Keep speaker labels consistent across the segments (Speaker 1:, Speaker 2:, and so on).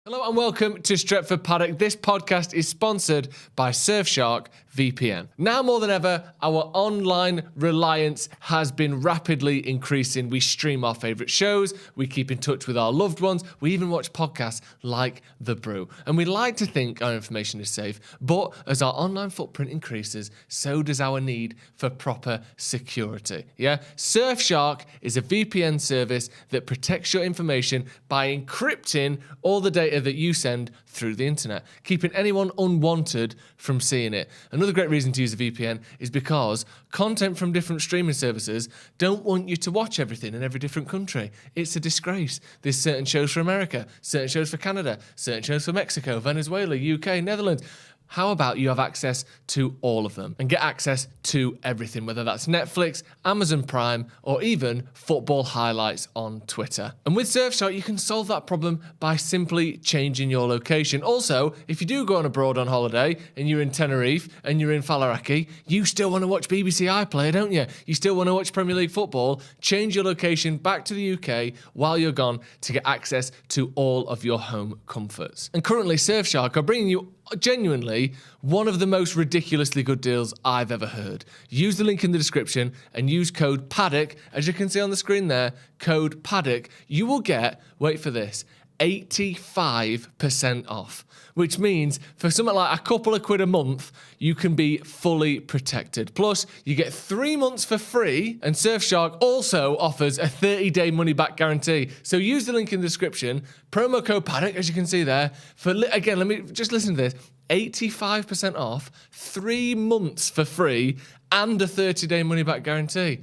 Speaker 1: Hello and welcome to Stretford Paddock. This podcast is sponsored by Surfshark VPN. Now more than ever, our online reliance has been rapidly increasing. We stream our favourite shows, we keep in touch with our loved ones, we even watch podcasts like The Brew. And we like to think our information is safe, but as our online footprint increases, so does our need for proper security. Yeah? Surfshark is a VPN service that protects your information by encrypting all the data that you send through the internet, keeping anyone unwanted from seeing it. Another great reason to use a VPN is because content from different streaming services don't want you to watch everything in every different country. It's a disgrace. There's certain shows for America, certain shows for Canada, certain shows for Mexico, Venezuela, UK, Netherlands. How about you have access to all of them and get access to everything, whether that's Netflix, Amazon Prime, or even football highlights on Twitter. And with Surfshark, you can solve that problem by simply changing your location. Also, if you do go on abroad on holiday and you're in Tenerife and you're in Faliraki, you still want to watch BBC iPlayer, don't you? You still want to watch Premier League football. Change your location back to the UK while you're gone to get access to all of your home comforts. And currently, Surfshark are bringing you genuinely one of the most ridiculously good deals I've ever heard. Use the link in the description and use code Paddock, as you can see on the screen there, code Paddock. You will get, wait for this, 85% off, which means for something like a couple of quid a month, you can be fully protected. Plus, you get 3 months for free, and Surfshark also offers a 30-day money-back guarantee. So use the link in the description, promo code Paddock, as you can see there, for, again, let me just listen to this, 85% off, 3 months for free, and a 30-day money-back guarantee.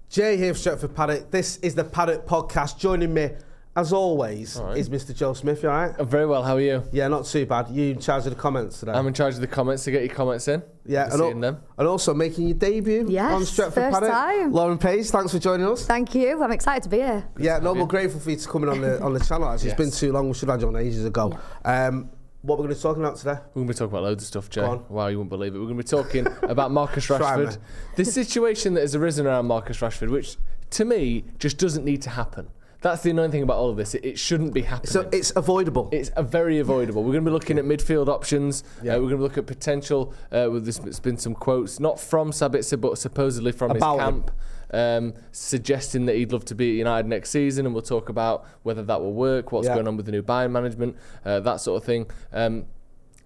Speaker 2: Jay here for Stretford Paddock. This is the Paddock Podcast. Joining me, as always, is Mr. Joe Smith. You all right?
Speaker 1: I'm very well. How are you?
Speaker 2: Yeah, not too bad. You in charge of the comments today?
Speaker 1: I'm in charge of the comments to get your comments in.
Speaker 2: Yeah, and also making your debut on Stretford
Speaker 3: first
Speaker 2: Paddock.
Speaker 3: Time.
Speaker 2: Lauren Page, thanks for joining us.
Speaker 3: Thank you. I'm excited to be here.
Speaker 2: Yeah, no, we're grateful for you to come in on the channel. Actually, It's been too long. We should have had you on ages ago. Yeah. What we're going to be talking about today?
Speaker 1: We're going to be talking about loads of stuff, Jay. Wow, you wouldn't believe it. We're going to be talking about Marcus Rashford. The situation that has arisen around Marcus Rashford, which to me just doesn't need to happen. That's the annoying thing about all of this. It shouldn't be happening.
Speaker 2: So it's avoidable.
Speaker 1: It's very avoidable. We're going to be looking at midfield options.
Speaker 2: Yeah.
Speaker 1: We're going to look at potential. There's been some quotes, not from Sabitzer, but supposedly from his camp, suggesting that he'd love to be at United next season, and we'll talk about whether that will work, what's going on with the new Bayern management, that sort of thing.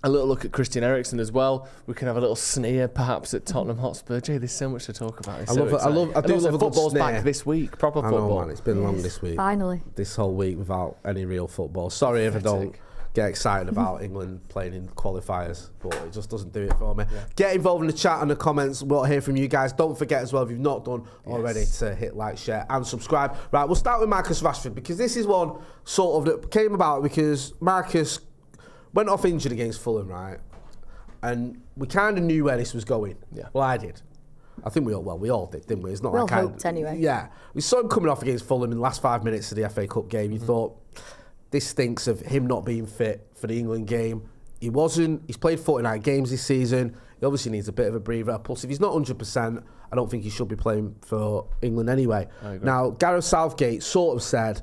Speaker 1: A little look at Christian Eriksen as well. We can have a little sneer perhaps at Tottenham Hotspur. Jay, there's so much to talk about. I do love a good football's
Speaker 2: sneer.
Speaker 1: Back this week, proper football.
Speaker 2: I know, man, it's been long this week.
Speaker 3: Finally.
Speaker 2: This whole week without any real football. Sorry if I don't get excited about England playing in qualifiers, but it just doesn't do it for me. Yeah. Get involved in the chat and the comments. We'll hear from you guys. Don't forget as well, if you've not done already, to hit like, share and subscribe. Right, we'll start with Marcus Rashford, because this is one sort of that came about because Marcus went off injured against Fulham, right? And we kind of knew where this was going.
Speaker 1: Yeah.
Speaker 2: Well, I did. I think we all did, didn't we? It's not
Speaker 3: we
Speaker 2: like
Speaker 3: all hoped anyway.
Speaker 2: Yeah. We saw him coming off against Fulham in the last 5 minutes of the FA Cup game. You thought, this stinks of him not being fit for the England game. He wasn't. He's played 49 games this season. He obviously needs a bit of a breather. Plus, if he's not 100%, I don't think he should be playing for England anyway. Now, Gareth Southgate sort of said,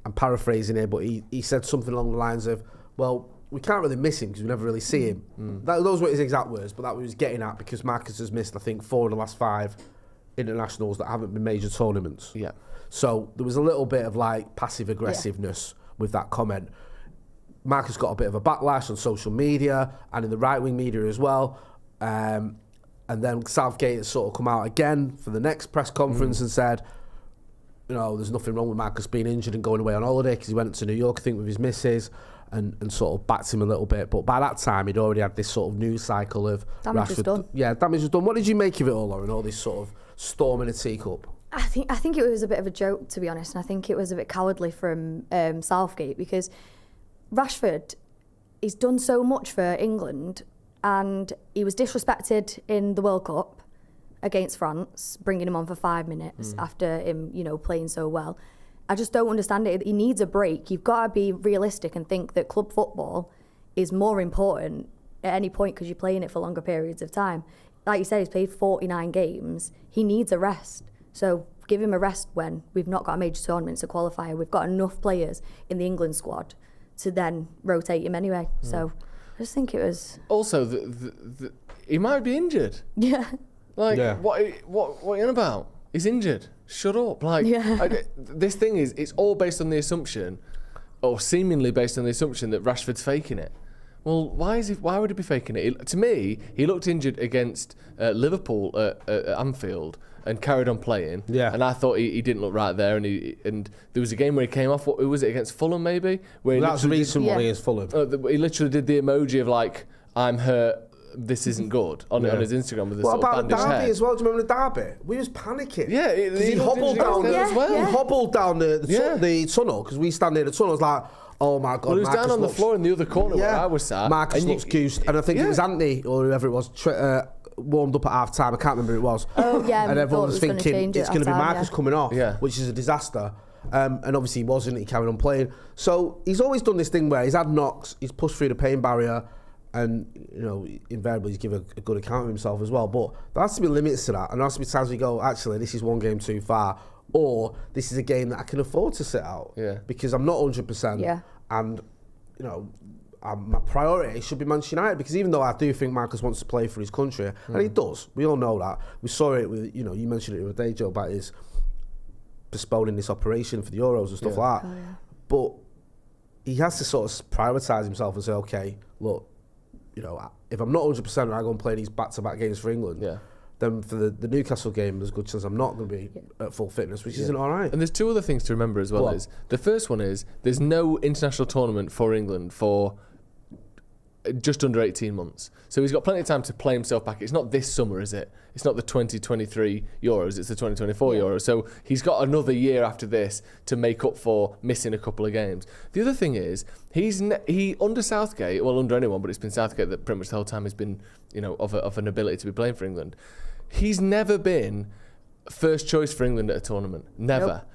Speaker 2: I'm paraphrasing here, but he said something along the lines of, well, we can't really miss him because we never really see him. Those were his exact words, but that was getting at because Marcus has missed, I think, 4 of the last 5 internationals that haven't been major tournaments.
Speaker 1: Yeah.
Speaker 2: So there was a little bit of like passive aggressiveness with that comment. Marcus got a bit of a backlash on social media and in the right-wing media as well. And then Southgate has sort of come out again for the next press conference and said, you know, there's nothing wrong with Marcus being injured and going away on holiday because he went to New York, I think, with his missus. And sort of backed him a little bit. But by that time, he'd already had this sort of news cycle of
Speaker 3: damage was done.
Speaker 2: Yeah, damage was done. What did you make of it all, Lauren? All this sort of storm in a teacup?
Speaker 3: I think it was a bit of a joke, to be honest. And I think it was a bit cowardly from Southgate, because Rashford, he's done so much for England, and he was disrespected in the World Cup against France, bringing him on for 5 minutes after him, playing so well. I just don't understand it. He needs a break. You've got to be realistic and think that club football is more important at any point because you're playing it for longer periods of time. like you said, he's played 49 games. He needs a rest. So give him a rest when we've not got a major tournament to qualify. We've got enough players in the England squad to then rotate him anyway. So I just think it was...
Speaker 1: Also, he might be injured.
Speaker 3: Yeah.
Speaker 1: What are you on about? He's injured. Shut up. This thing is, it's all based on the assumption, or seemingly based on the assumption, that Rashford's faking it. Well, why would he be faking it? To me, he looked injured against Liverpool at Anfield and carried on playing.
Speaker 2: Yeah.
Speaker 1: And I thought he didn't look right there. And there was a game where he came off. Who was it, against Fulham maybe? Where
Speaker 2: That's the recent one against Fulham.
Speaker 1: He literally did the emoji of like, I'm hurt. This isn't good on his Instagram with this sort of bandaged head.
Speaker 2: What about the derby as well? Do you remember the derby? We was panicking.
Speaker 1: Yeah,
Speaker 2: he hobbled down
Speaker 1: as well.
Speaker 2: He hobbled down the tunnel because we stand near the tunnel. I was like, oh my God.
Speaker 1: Well, he was down on the floor in the other corner where I was sat.
Speaker 2: Marcus looks goosed, and I think it was Anthony or whoever it was warmed up at half time. I can't remember who it was.
Speaker 3: Oh yeah,
Speaker 2: and everyone was thinking it's going to be Marcus coming off, which is a disaster. And obviously he wasn't. He carried on playing. So he's always done this thing where he's had knocks, he's pushed through the pain barrier. And, invariably he's given a good account of himself as well. But there has to be limits to that. And there has to be times we go, actually, this is one game too far. Or this is a game that I can afford to sit out.
Speaker 1: Yeah.
Speaker 2: Because I'm not 100%.
Speaker 3: Yeah.
Speaker 2: And, my priority should be Manchester United. Because even though I do think Marcus wants to play for his country, and he does, we all know that. We saw it with, you mentioned it the other day, Joe, about his postponing this operation for the Euros and stuff like that. Oh, yeah. But he has to sort of prioritise himself and say, okay, look, if I'm not 100% and I go and play these back-to-back games for England, then for the Newcastle game, there's a good chance I'm not going to be at full fitness, which isn't all right.
Speaker 1: And there's two other things to remember as well. Is the first one is there's no international tournament for England for just under 18 months. So he's got plenty of time to play himself back. It's not this summer, is it? It's not the 2023 Euros, it's the 2024 Euros. So he's got another year after this to make up for missing a couple of games. The other thing is, he under Southgate, well, under anyone, but it's been Southgate that pretty much the whole time has been, of an ability to be playing for England. He's never been first choice for England at a tournament. Never. Nope.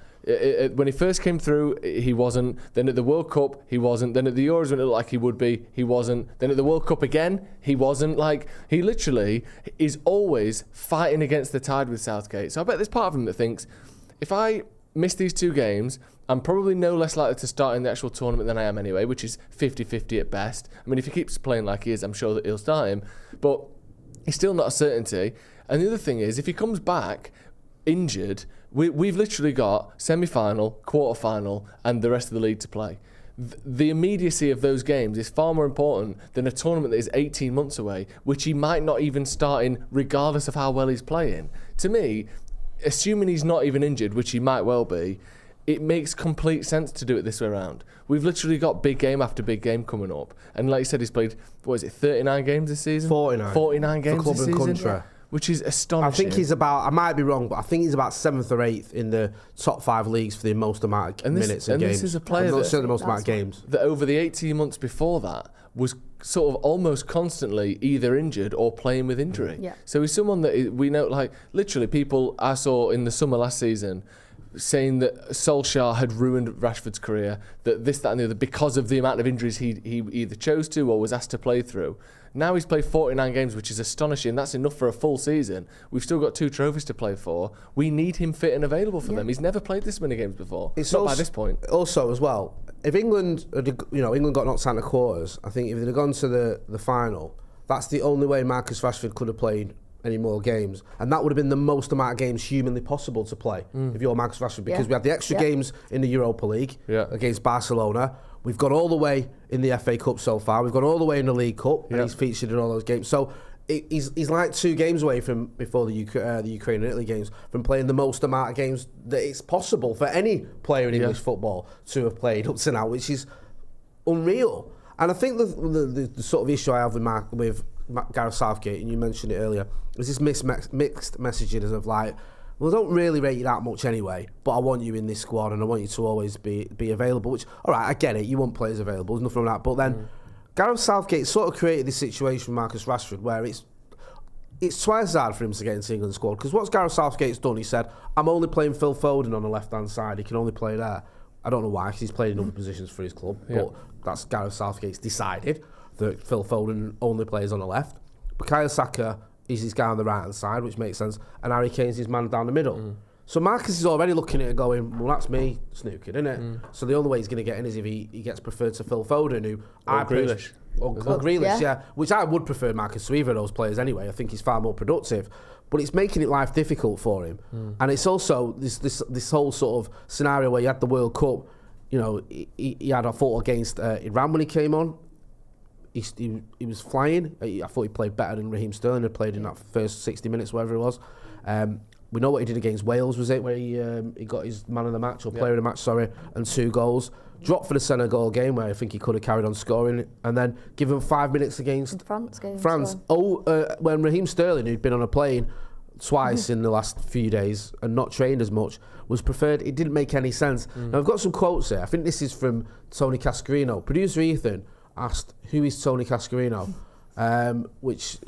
Speaker 1: When he first came through, he wasn't. Then at the World Cup, he wasn't. Then at the Euros, when it looked like he would be, he wasn't. Then at the World Cup again, he wasn't. Like, he literally is always fighting against the tide with Southgate. So I bet there's part of him that thinks, if I miss these two games, I'm probably no less likely to start in the actual tournament than I am anyway, which is 50-50 at best. I mean, if he keeps playing like he is, I'm sure that he'll start him. But he's still not a certainty. And the other thing is, if he comes back injured, we've literally got semi-final, quarter-final, and the rest of the league to play. The immediacy of those games is far more important than a tournament that is 18 months away, which he might not even start in regardless of how well he's playing. To me, assuming he's not even injured, which he might well be, it makes complete sense to do it this way around. We've literally got big game after big game coming up. And like you said, he's played, 39 games this season? 49 games this season. Country. Which is astonishing.
Speaker 2: I think he's about, I might be wrong, but I think he's about 7th or 8th in the top 5 leagues for the most amount of minutes and games.
Speaker 1: This is a player
Speaker 2: the most amount of games.
Speaker 1: That over the 18 months before that was sort of almost constantly either injured or playing with injury. Yeah. So he's someone that we know, like, literally people I saw in the summer last season saying that Solskjaer had ruined Rashford's career, that this, that and the other, because of the amount of injuries he either chose to or was asked to play through. Now he's played 49 games, which is astonishing. That's enough for a full season. We've still got 2 trophies to play for. We need him fit and available for them. He's never played this many games before. It's not by this point.
Speaker 2: Also, as well, if England, England got knocked out in the quarters, I think if they'd have gone to the final, that's the only way Marcus Rashford could have played any more games, and that would have been the most amount of games humanly possible to play if you're Marcus Rashford, because we had the extra games in the Europa League against Barcelona. We've got all the way in the FA Cup so far. We've got all the way in the League Cup, and he's featured in all those games. So he's like 2 games away from, before the Ukraine and Italy games, from playing the most amount of games that it's possible for any player in English football to have played up to now, which is unreal. And I think the sort of issue I have with Gareth Southgate, and you mentioned it earlier, is this mixed messaging of like, well, I don't really rate you that much anyway, but I want you in this squad and I want you to always be available, which, all right, I get it, you want players available, there's nothing wrong with that, but then Gareth Southgate sort of created this situation with Marcus Rashford where it's twice as hard for him to get into England's squad, because what's Gareth Southgate's done, he said, I'm only playing Phil Foden on the left-hand side, he can only play there. I don't know why, because he's played in other positions for his club, but that's Gareth Southgate's decided that Phil Foden only plays on the left. Bukayo Saka is his guy on the right-hand side, which makes sense, and Harry Kane's his man down the middle. So Marcus is already looking at it going, well, that's me snooking, isn't it? So the only way he's going to get in is if he gets preferred to Phil Foden, who
Speaker 1: Or Grealish.
Speaker 2: Or Grealish, which I would prefer Marcus to either of those players anyway. I think he's far more productive. But it's making it life difficult for him. And it's also this whole sort of scenario where you had the World Cup, you know, he had a fault against Iran when he came on. He was flying. I thought he played better than Raheem Sterling had played in that first 60 minutes, whatever it was. We know what he did against Wales, was it, where he got his man of the match, or player of the match, sorry, and 2 goals. Dropped for the Senegal game, where I think he could have carried on scoring, and then give him 5 minutes against France. When Raheem Sterling, who'd been on a plane twice in the last few days and not trained as much, was preferred. It didn't make any sense. Now, I've got some quotes here. I think this is from Tony Cascarino. Producer Ethan asked, who is Tony Cascarino? Which,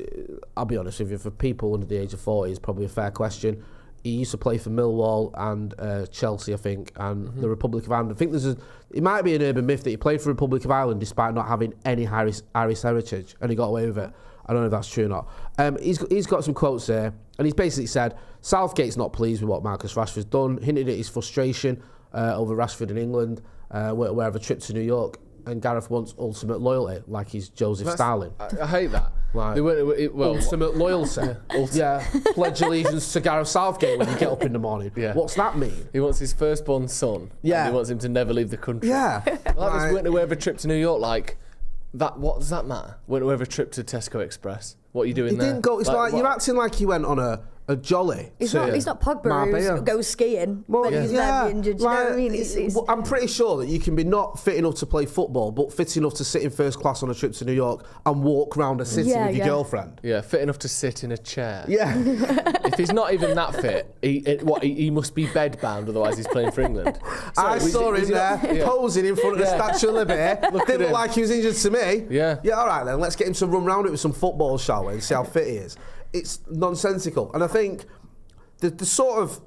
Speaker 2: I'll be honest with you, for people under the age of 40 is probably a fair question. He used to play for Millwall and Chelsea, I think, and the Republic of Ireland. I think it might be an urban myth that he played for the Republic of Ireland despite not having any Irish heritage, and he got away with it. I don't know if that's true or not. He's got some quotes there, and he's basically said, Southgate's not pleased with what Marcus Rashford's done, hinted at his frustration over Rashford in England, where have a trip to New York, and Gareth wants ultimate loyalty, like he's Joseph Stalin.
Speaker 1: I hate that.
Speaker 2: Like, ultimate loyalty. Pledge allegiance to Gareth Southgate when you get up in the morning. What's that mean?
Speaker 1: He wants his firstborn son. And he wants him to never leave the country.
Speaker 2: Like
Speaker 1: this went away a trip to New York, like that. What does that matter? Went away a trip to Tesco Express. What are you doing there?
Speaker 2: He didn't go. It's like you're acting like he went on a jolly.
Speaker 3: He's not Pogba who goes skiing when he's very injured. You know what I mean?
Speaker 2: I'm pretty sure that you can be not fit enough to play football, but fit enough to sit in first class on a trip to New York and walk around a city with your girlfriend.
Speaker 1: Yeah, fit enough to sit in a chair.
Speaker 2: Yeah.
Speaker 1: If he's not even that fit, he must be bedbound, otherwise he's playing for England.
Speaker 2: I saw him there posing in front of the Statue of Liberty. Didn't look like he was injured to me.
Speaker 1: Yeah,
Speaker 2: all right then, let's get him to run round it with some football, shall we, and see how fit he is. It's nonsensical. And I think the sort of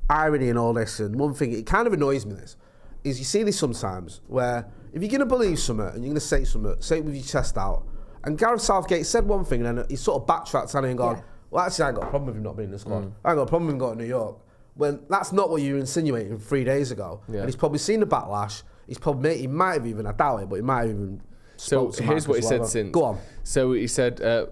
Speaker 2: irony in all this, and one thing, it kind of annoys me, this, is you see this sometimes, where if you're going to believe something and you're going to say something, say it with your chest out. And Gareth Southgate said one thing and then he sort of backtracked on it and gone, well, actually, I ain't got a problem with him not being in the squad. I ain't got a problem with him going to New York. When that's not what you were insinuating 3 days ago. And he's probably seen the backlash. He might have even, I doubt it, but he might have even spoke to
Speaker 1: here's
Speaker 2: Marcus
Speaker 1: what he said since.
Speaker 2: Go on.
Speaker 1: So he said,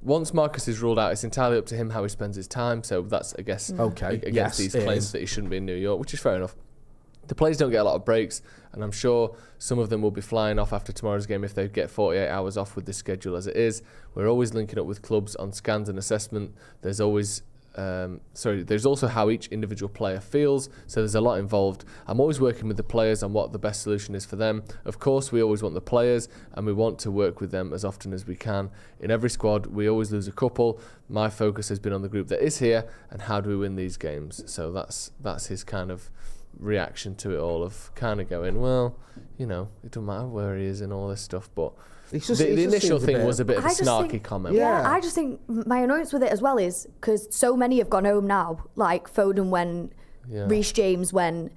Speaker 1: once Marcus is ruled out, it's entirely up to him how he spends his time. So that's, I guess, against these claims that he shouldn't be in New York, which is fair enough. The players don't get a lot of breaks, and I'm sure some of them will be flying off after tomorrow's game if they get 48 hours off with the schedule as it is. We're always linking up with clubs on scans and assessment. There's always there's also how each individual player feels, so there's a lot involved. I'm always working with the players on what the best solution is for them. Of course, we always want the players, and we want to work with them as often as we can. In every squad, we always lose a couple. My focus has been on the group that is here, and how do we win these games? So that's his kind of reaction to it all, of kind of going, well, you know, it doesn't matter where he is and all this stuff, but the initial thing was a bit of a snarky comment.
Speaker 3: Yeah, I just think my annoyance with it as well is because so many have gone home now, like Foden went, Reece James went.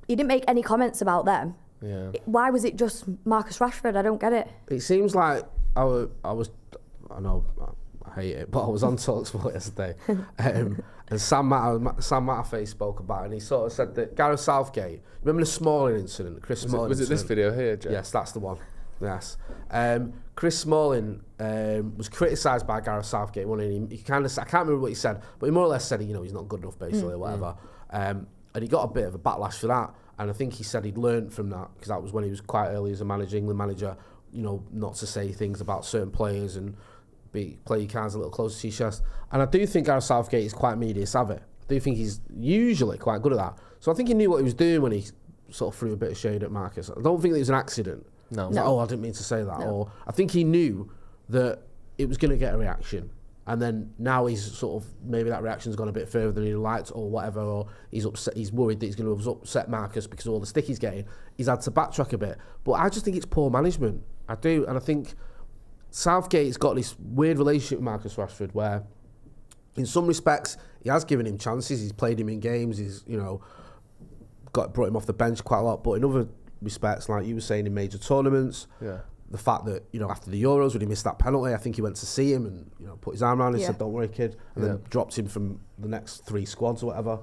Speaker 3: He didn't make any comments about them.
Speaker 1: Yeah.
Speaker 3: Why was it just Marcus Rashford? I don't get it.
Speaker 2: It seems like I know, I hate it, but I was on TalkSport yesterday, and Sam Matterface spoke about it, and he sort of said that Gareth Southgate, remember the Smalling incident, Chris Smalling
Speaker 1: Was it this video here, Joe?
Speaker 2: Yes, that's the one. Yes. Chris Smalling was criticised by Gareth Southgate. He kind of, I can't remember what he said, but he more or less said, he's not good enough, basically, or whatever. And he got a bit of a backlash for that. And I think he said he'd learned from that, because that was when he was quite early as a manager, England manager, not to say things about certain players and play your cards a little closer to your chest. And I do think Gareth Southgate is quite media savvy. I do think he's usually quite good at that. So I think he knew what he was doing when he sort of threw a bit of shade at Marcus. I don't think it was an accident.
Speaker 1: No.
Speaker 2: Like, I didn't mean to say that. No. Or I think he knew that it was going to get a reaction. And then now he's sort of, maybe that reaction's gone a bit further than he liked or whatever, or he's upset, he's worried that he's going to upset Marcus because of all the stick he's getting. He's had to backtrack a bit. But I just think it's poor management. I do. And I think Southgate's got this weird relationship with Marcus Rashford where in some respects he has given him chances, he's played him in games, he's brought him off the bench quite a lot, but in other respects, like you were saying, in major tournaments, the fact that, after the Euros, when he missed that penalty, I think he went to see him and, put his arm around him and said, don't worry, kid, and then dropped him from the next 3 squads or whatever.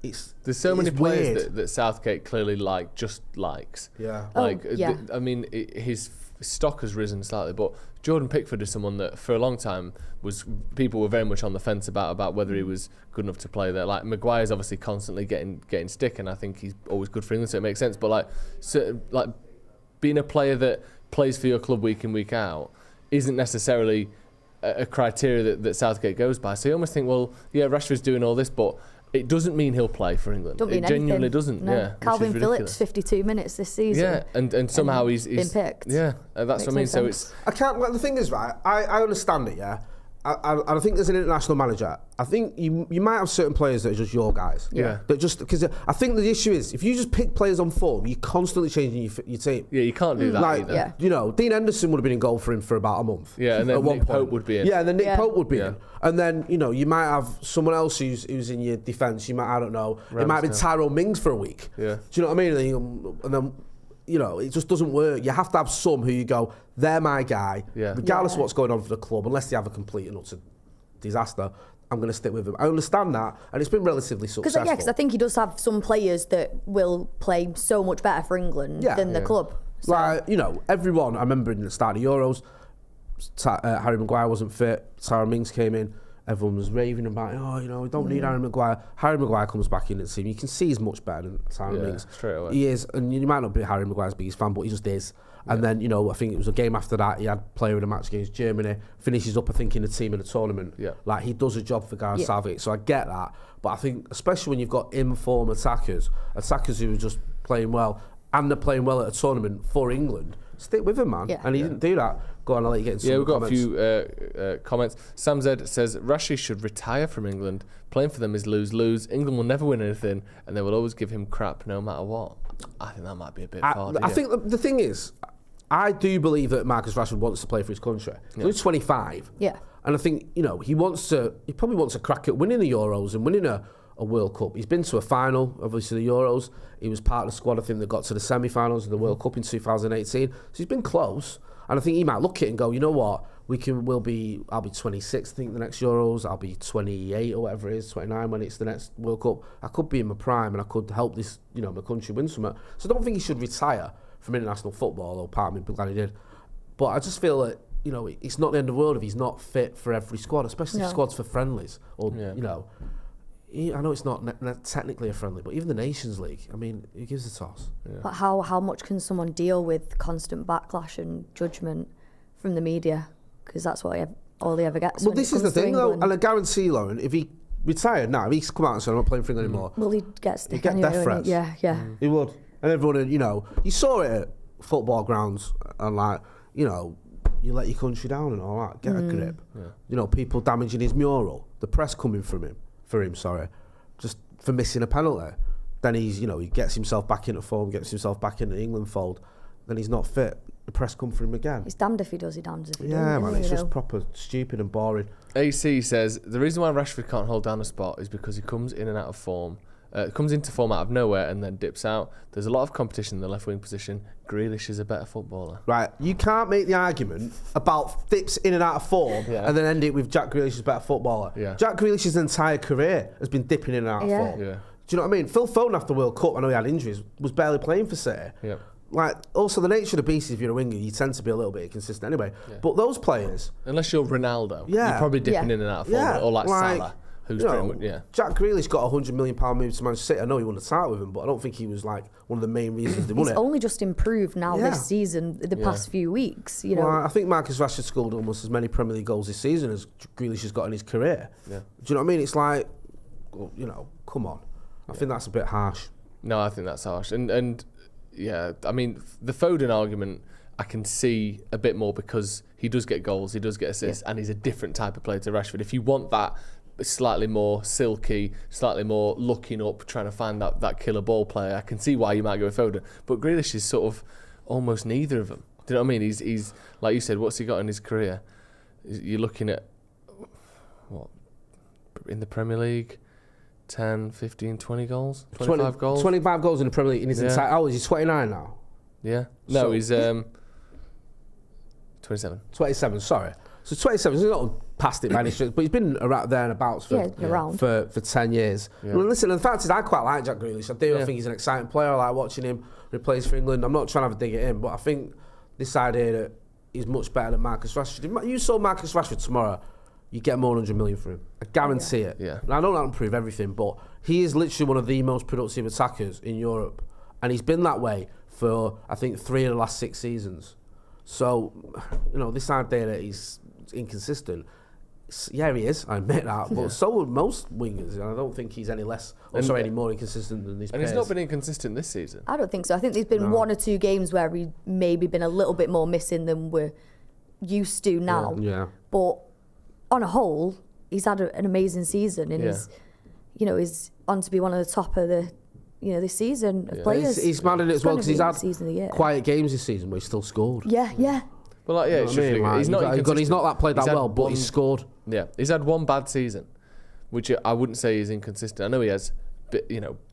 Speaker 1: There's so many players that Southgate clearly likes.
Speaker 2: Yeah.
Speaker 1: His stock has risen slightly, but Jordan Pickford is someone that for a long time people were very much on the fence about whether he was good enough to play there. Like Maguire's obviously constantly getting stick, and I think he's always good for England, so it makes sense. But being a player that plays for your club week in, week out isn't necessarily a criteria that Southgate goes by. So you almost think, well, yeah, Rashford's doing all this, but it doesn't mean he'll play for England.
Speaker 3: It
Speaker 1: genuinely doesn't.
Speaker 3: No.
Speaker 1: Yeah,
Speaker 3: Calvin Phillips, 52 minutes this season.
Speaker 1: Yeah, and somehow he's
Speaker 3: been picked.
Speaker 1: Yeah, that's what I mean. So it's
Speaker 2: I can't. Well, the thing is, right? I understand it. Yeah. I think as an international manager, I think you might have certain players that are just your guys.
Speaker 1: Yeah.
Speaker 2: That just because I think the issue is if you just pick players on form, you're constantly changing your team.
Speaker 1: Yeah, you can't do that either.
Speaker 3: Yeah.
Speaker 2: Dean Henderson would have been in goal for him for about a month.
Speaker 1: Yeah, and then Nick Pope would be in.
Speaker 2: Yeah, and then Nick Pope would be in. And then, you might have someone else who's in your defence. You might, I don't know, it might be Tyrone Mings for a week.
Speaker 1: Yeah.
Speaker 2: Do you know what I mean? And then it just doesn't work. You have to have some who you go, they're my guy, regardless of what's going on for the club, unless they have a complete and utter disaster. I'm going to stick with him. I understand that, and it's been relatively successful.
Speaker 3: Because I think he does have some players that will play so much better for England than the club. So.
Speaker 2: Like, everyone, I remember in the start of Euros, Harry Maguire wasn't fit, Tyrone Mings came in, everyone was raving about, we don't need Harry Maguire. Harry Maguire comes back in the team. You can see he's much better than Tyrone Mings.
Speaker 1: Straight away.
Speaker 2: He is, and you might not be Harry Maguire's biggest fan, but he just is. And then, I think it was a game after that, he had player of the match against Germany, finishes up, I think, in the team in the tournament.
Speaker 1: Yeah.
Speaker 2: Like, he does a job for Gareth Southgate, so I get that. But I think, especially when you've got in-form attackers who are just playing well, and they're playing well at a tournament for England, stick with him, man. Yeah. And he didn't do that. Go on, I'll let you get into some
Speaker 1: we've got
Speaker 2: comments.
Speaker 1: a few comments. Sam Z says, Rashi should retire from England. Playing for them is lose-lose. England will never win anything, and they will always give him crap no matter what. I think that might be a bit far.
Speaker 2: I think the thing is, I do believe that Marcus Rashford wants to play for his country. He's 25.
Speaker 3: Yeah.
Speaker 2: And I think, he probably wants a crack at winning the Euros and winning a World Cup. He's been to a final, obviously the Euros. He was part of the squad, I think, that got to the semi-finals of the World Cup in 2018. So he's been close. And I think he might look at it and go, you know what, I'll be 26, I think, the next Euros. I'll be 28 or whatever it is, 29 when it's the next World Cup. I could be in my prime and I could help this, my country win something. So I don't think he should retire from international football, although part of me, I'm glad he did. But I just feel that, it's not the end of the world if he's not fit for every squad, especially squads for friendlies. Or, I know it's not technically a friendly, but even the Nations League, I mean, who gives a toss? Yeah.
Speaker 3: But how much can someone deal with constant backlash and judgment from the media? Because that's what all he ever gets.
Speaker 2: Well, this is the thing, though, and I guarantee, Lauren, if he retired now, if he's come out and said, I'm not playing for England anymore.
Speaker 3: Well, he'd get stick
Speaker 2: he'd get death threats.
Speaker 3: Yeah.
Speaker 2: He would. And everyone, you saw it at football grounds, and you let your country down and all that. Get a grip. Yeah. People damaging his mural, the press coming for him, just for missing a penalty. Then he gets himself back into form, gets himself back into the England fold. Then he's not fit. The press come for him again.
Speaker 3: He's damned if he does, he damned if he doesn't.
Speaker 2: Yeah, man, it's just proper stupid and boring.
Speaker 1: AC says, the reason why Rashford can't hold down a spot is because he comes in and out of form. Comes into form out of nowhere and then dips out. There's a lot of competition in the left wing position. Grealish is a better footballer.
Speaker 2: Right, you can't make the argument about dips in and out of form and then end it with Jack Grealish is a better footballer. Yeah. Jack Grealish's entire career has been dipping in and out of form. Yeah. Do you know what I mean? Phil Foden after the World Cup, I know he had injuries, was barely playing for City. Yeah. Also the nature of the beast, if you're a winger, you tend to be a little bit inconsistent anyway. Yeah. But those players,
Speaker 1: unless you're Ronaldo, you're probably dipping in and out of form, or like Salah. Who's pretty much,
Speaker 2: Jack Grealish got a £100 million move to Manchester City. I know he won a title with him, but I don't think he was one of the main reasons they won it.
Speaker 3: He's only just improved now this season, the past few weeks. Well,
Speaker 2: I think Marcus Rashford scored almost as many Premier League goals this season as Grealish has got in his career. Yeah. Do you know what I mean? It's come on. I think that's a bit harsh.
Speaker 1: No, I think that's harsh. And I mean, the Foden argument I can see a bit more because he does get goals, he does get assists, and he's a different type of player to Rashford. If you want that slightly more silky, slightly more looking up, trying to find that killer ball player, I can see why you might go with Foden. But Grealish is sort of almost neither of them. Do you know what I mean? He's like you said, what's he got in his career? You're looking at, what, in the Premier League, 10, 15, 20 goals? 25 goals?
Speaker 2: 25 goals in the Premier League in his entire... Oh, is he 29 now?
Speaker 1: Yeah. No, he's...
Speaker 2: 27, sorry. So 27, he's not past it by any stretch, but he's been around there and about for 10 years. Yeah. Well, listen, the fact is, I quite like Jack Grealish. I do. I think he's an exciting player. I like watching him when he plays for England. I'm not trying to have a dig at him, but I think this idea that he's much better than Marcus Rashford. If you sold Marcus Rashford tomorrow, you get more than 100 million for him. I guarantee it.
Speaker 1: Yeah.
Speaker 2: And I don't want to prove everything, but he is literally one of the most productive attackers in Europe. And he's been that way for, I think, 3 of the last 6 seasons. So, this idea that he's inconsistent, yeah, he is, I admit that, but so would most wingers, and I don't think he's any less, any more inconsistent than these players.
Speaker 1: And he's not been inconsistent this season.
Speaker 3: I don't think so. I think there's been 1 or 2 games where he's maybe been a little bit more missing than we're used to now.
Speaker 2: Yeah.
Speaker 3: But on a whole, he's had an amazing season, and he's on to be one of the top of the this season of players.
Speaker 2: He's mad at it as well because he's had quiet games this season where he's still scored.
Speaker 3: Yeah.
Speaker 1: Well, it's just he's not inconsistent.
Speaker 2: He's not that played that well, but he's scored.
Speaker 1: Yeah, he's had 1 bad season, which I wouldn't say is inconsistent. I know he has,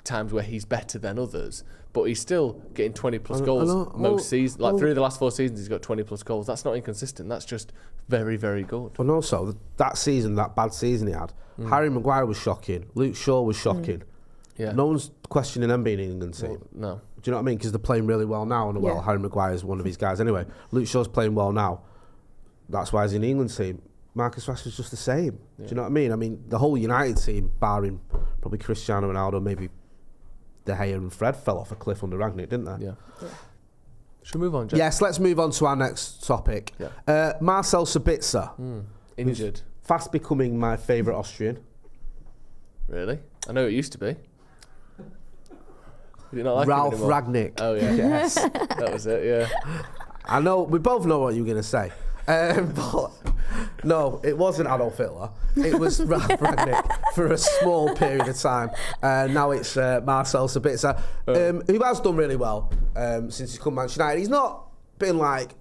Speaker 1: times where he's better than others, but he's still getting 20 plus goals most seasons. Like 3 of the last 4 seasons, he's got 20 plus goals. That's not inconsistent. That's just very, very good.
Speaker 2: And also that season, that bad season he had, Harry Maguire was shocking. Luke Shaw was shocking.
Speaker 1: Yeah.
Speaker 2: No one's questioning them being an England team.
Speaker 1: Well, no.
Speaker 2: Do you know what I mean? Because they're playing really well now. And Harry Maguire is one of his guys anyway. Luke Shaw's playing well now. That's why he's in the England team. Marcus Rashford's just the same. Yeah. Do you know what I mean? I mean, the whole United team, barring probably Cristiano Ronaldo, maybe De Gea and Fred, fell off a cliff under Rangnick, didn't they?
Speaker 1: Yeah. Should we move on, Jack?
Speaker 2: Yes, let's move on to our next topic. Yeah. Marcel Sabitzer.
Speaker 1: Injured.
Speaker 2: Fast becoming my favourite Austrian.
Speaker 1: Really? I know it used to be. You not like
Speaker 2: Ralph Rangnick.
Speaker 1: Oh, yeah.
Speaker 2: Yes.
Speaker 1: That was it, yeah.
Speaker 2: I know, we both know what you were going to say. But no, it wasn't Adolf Hitler. It was Ralph Rangnick for a small period of time. Now it's Marcel Sabitzer, who has done really well since he's come to Manchester United. He's not been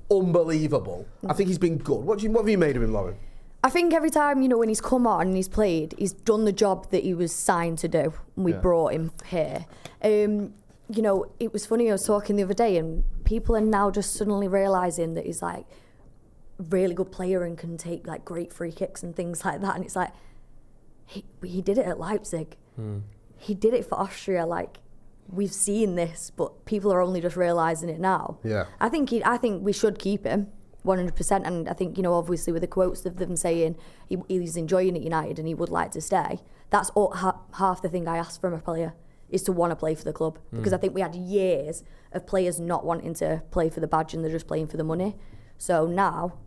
Speaker 2: unbelievable. I think he's been good. What have you made of him, Lauren?
Speaker 3: I think every time, when he's come on and he's played, he's done the job that he was signed to do. And we brought him here. It was funny, I was talking the other day, and people are now just suddenly realising that he's a really good player and can take great free kicks and things like that. And it's he did it at Leipzig. He did it for Austria. We've seen this, but people are only just realising it now.
Speaker 2: Yeah.
Speaker 3: I think we should keep him 100%. And I think, obviously with the quotes of them saying he's enjoying it United and he would like to stay, that's half the thing I ask from a player, is to want to play for the club. Because I think we had years of players not wanting to play for the badge and they're just playing for the money. So now,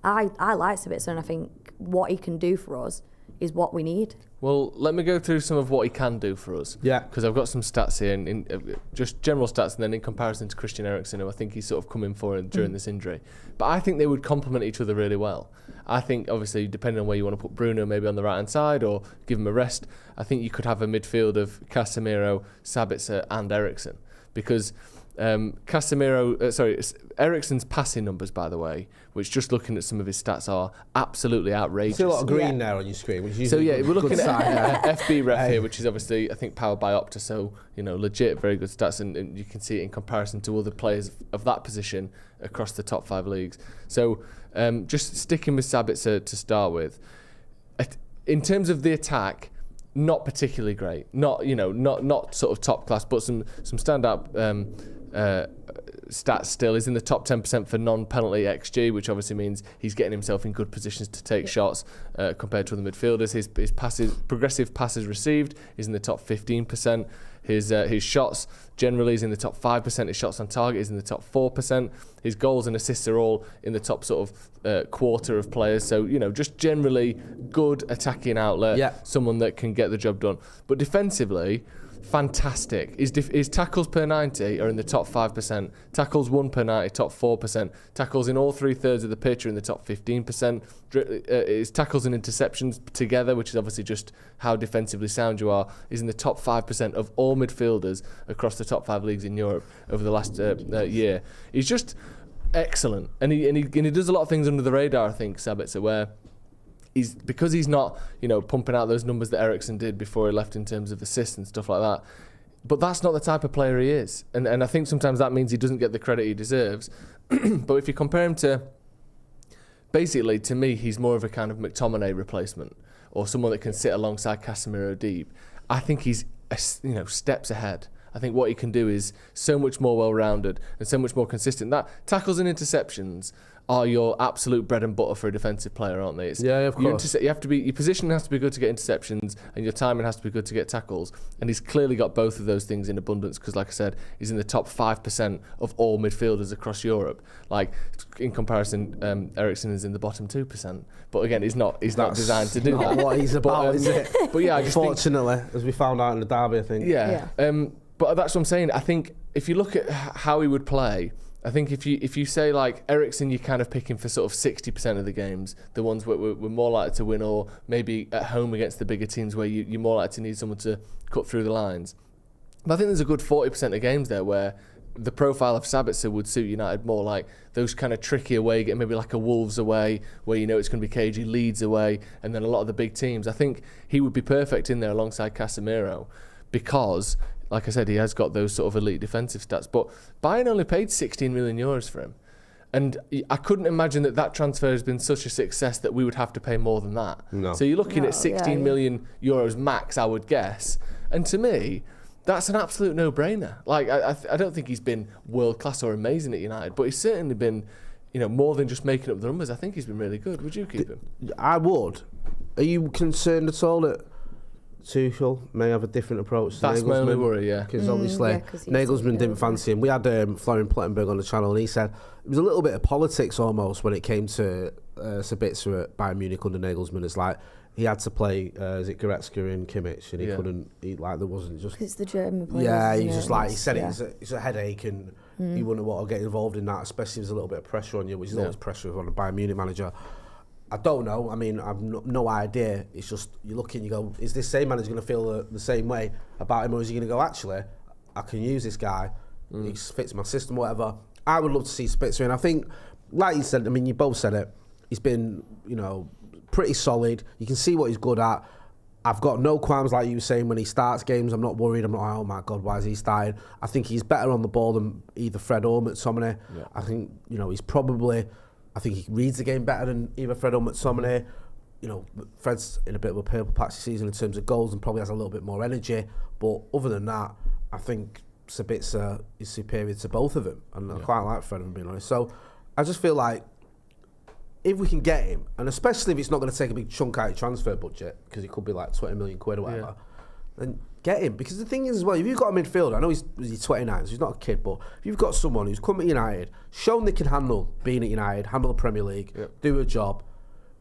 Speaker 3: I like Sabitzer, and I think what he can do for us is what we need.
Speaker 1: Well, let me go through some of what he can do for us.
Speaker 2: Yeah.
Speaker 1: Because I've got some stats here, and just general stats, and then in comparison to Christian Eriksen, who I think he's sort of come in for during this injury. But I think they would complement each other really well. I think, obviously, depending on where you want to put Bruno, maybe on the right-hand side, or give him a rest, I think you could have a midfield of Casemiro, Sabitzer, and Eriksen. Because Eriksen's passing numbers, by the way, which just looking at some of his stats are absolutely outrageous.
Speaker 2: See a lot of green there on your screen. Which is
Speaker 1: we're looking at FB Ref here, which is obviously, I think, powered by Opta, so, legit, very good stats, and you can see it in comparison to other players of that position across the top 5 leagues. So, just sticking with Sabitzer to start with, in terms of the attack, not particularly great. Not sort of top class, but some standout stats still. Is in the top 10% for non-penalty XG, which obviously means he's getting himself in good positions to take shots compared to other midfielders. His progressive passes received is in the top 15%. His shots generally is in the top 5%. His shots on target is in the top 4%. His goals and assists are all in the top sort of quarter of players. So, just generally good attacking outlet. Yeah. Someone that can get the job done. But defensively, fantastic. His tackles per 90 are in the top 5%. Tackles 1 per 90, top 4%. Tackles in all 3/3 of the pitch are in the top 15%. His tackles and interceptions together, which is obviously just how defensively sound you are, is in the top 5% of all midfielders across the top 5 leagues in Europe over the last year. He's just excellent. And he does a lot of things under the radar, I think, Sabitzer, where because he's not, pumping out those numbers that Eriksen did before he left in terms of assists and stuff like that. But that's not the type of player he is. And I think sometimes that means he doesn't get the credit he deserves. But if you compare him to basically, to me, he's more of a kind of McTominay replacement or someone that can sit alongside Casemiro deep. I think he's steps ahead. I think what he can do is so much more well-rounded and so much more consistent. That tackles and interceptions are your absolute bread and butter for a defensive player, aren't they?
Speaker 2: Yeah, of course.
Speaker 1: You have to be, your position has to be good to get interceptions, and your timing has to be good to get tackles. And he's clearly got both of those things in abundance because, like I said, he's in the top 5% of all midfielders across Europe. Like, in comparison, Eriksen is in the bottom 2%. But again, he's not designed to do that.
Speaker 2: What he's about, is it?
Speaker 1: But yeah, I just think,
Speaker 2: fortunately, as we found out in the derby, I think.
Speaker 1: Yeah. But that's what I'm saying. I think if you look at how he would play, I think if you say like Eriksen, you're kind of picking for sort of 60% of the games, the ones where we're more likely to win, or maybe at home against the bigger teams where you're more likely to need someone to cut through the lines. But I think there's a good 40% of games there where the profile of Sabitzer would suit United more, like those kind of tricky away, maybe like a Wolves away, where you know it's going to be cagey, Leeds away, and then a lot of the big teams. I think he would be perfect in there alongside Casemiro because, like I said, he has got those sort of elite defensive stats. But Bayern only paid 16 million euros for him. And I couldn't imagine that transfer has been such a success that we would have to pay more than that.
Speaker 2: No.
Speaker 1: So you're looking at 16 million euros max, I would guess. And to me, that's an absolute no-brainer. Like, I don't think he's been world-class or amazing at United, but he's certainly been, more than just making up the numbers. I think he's been really good. Would you keep him?
Speaker 2: I would. Are you concerned at all that Tuchel may have a different approach to
Speaker 1: That's
Speaker 2: Nagelsmann?
Speaker 1: my only worry, yeah.
Speaker 2: Because obviously Nagelsmann didn't fancy him. We had Florian Plettenberg on the channel, and he said it was a little bit of politics almost when it came to Sabitzer at Bayern Munich under Nagelsmann. It's like he had to play, is it Goretzka and Kimmich, and he couldn't, there wasn't just...
Speaker 3: It's the German players.
Speaker 2: Yeah, he just like, he said it's a headache, and he wouldn't want to get involved in that, especially if there's a little bit of pressure on you, which is always pressure on a Bayern Munich manager. I don't know. I mean, I've no idea. It's just, you look and you go, is this same manager going to feel the same way about him, or is he going to go, actually, I can use this guy, he fits my system, whatever. I would love to see Spitzer, and I think, like you said, I mean, you both said it, he's been, pretty solid. You can see what he's good at. I've got no qualms, like you were saying, when he starts games. I'm not worried. I'm not like, oh my God, why is he starting? I think he's better on the ball than either Fred or McTominay. Yeah. I think, he's probably... I think he reads the game better than either Fred or McTominay. Fred's in a bit of a purple patch this season in terms of goals and probably has a little bit more energy. But other than that, I think Sabitzer is superior to both of them. And I quite like Fred, if I'm being honest. So I just feel like if we can get him, and especially if it's not going to take a big chunk out of transfer budget, because it could be like 20 million quid or whatever, then get him. Because the thing is as well, if you've got a midfielder, I know he's 29, so he's not a kid, but if you've got someone who's come at United, shown they can handle being at United, handle the Premier League, do a job,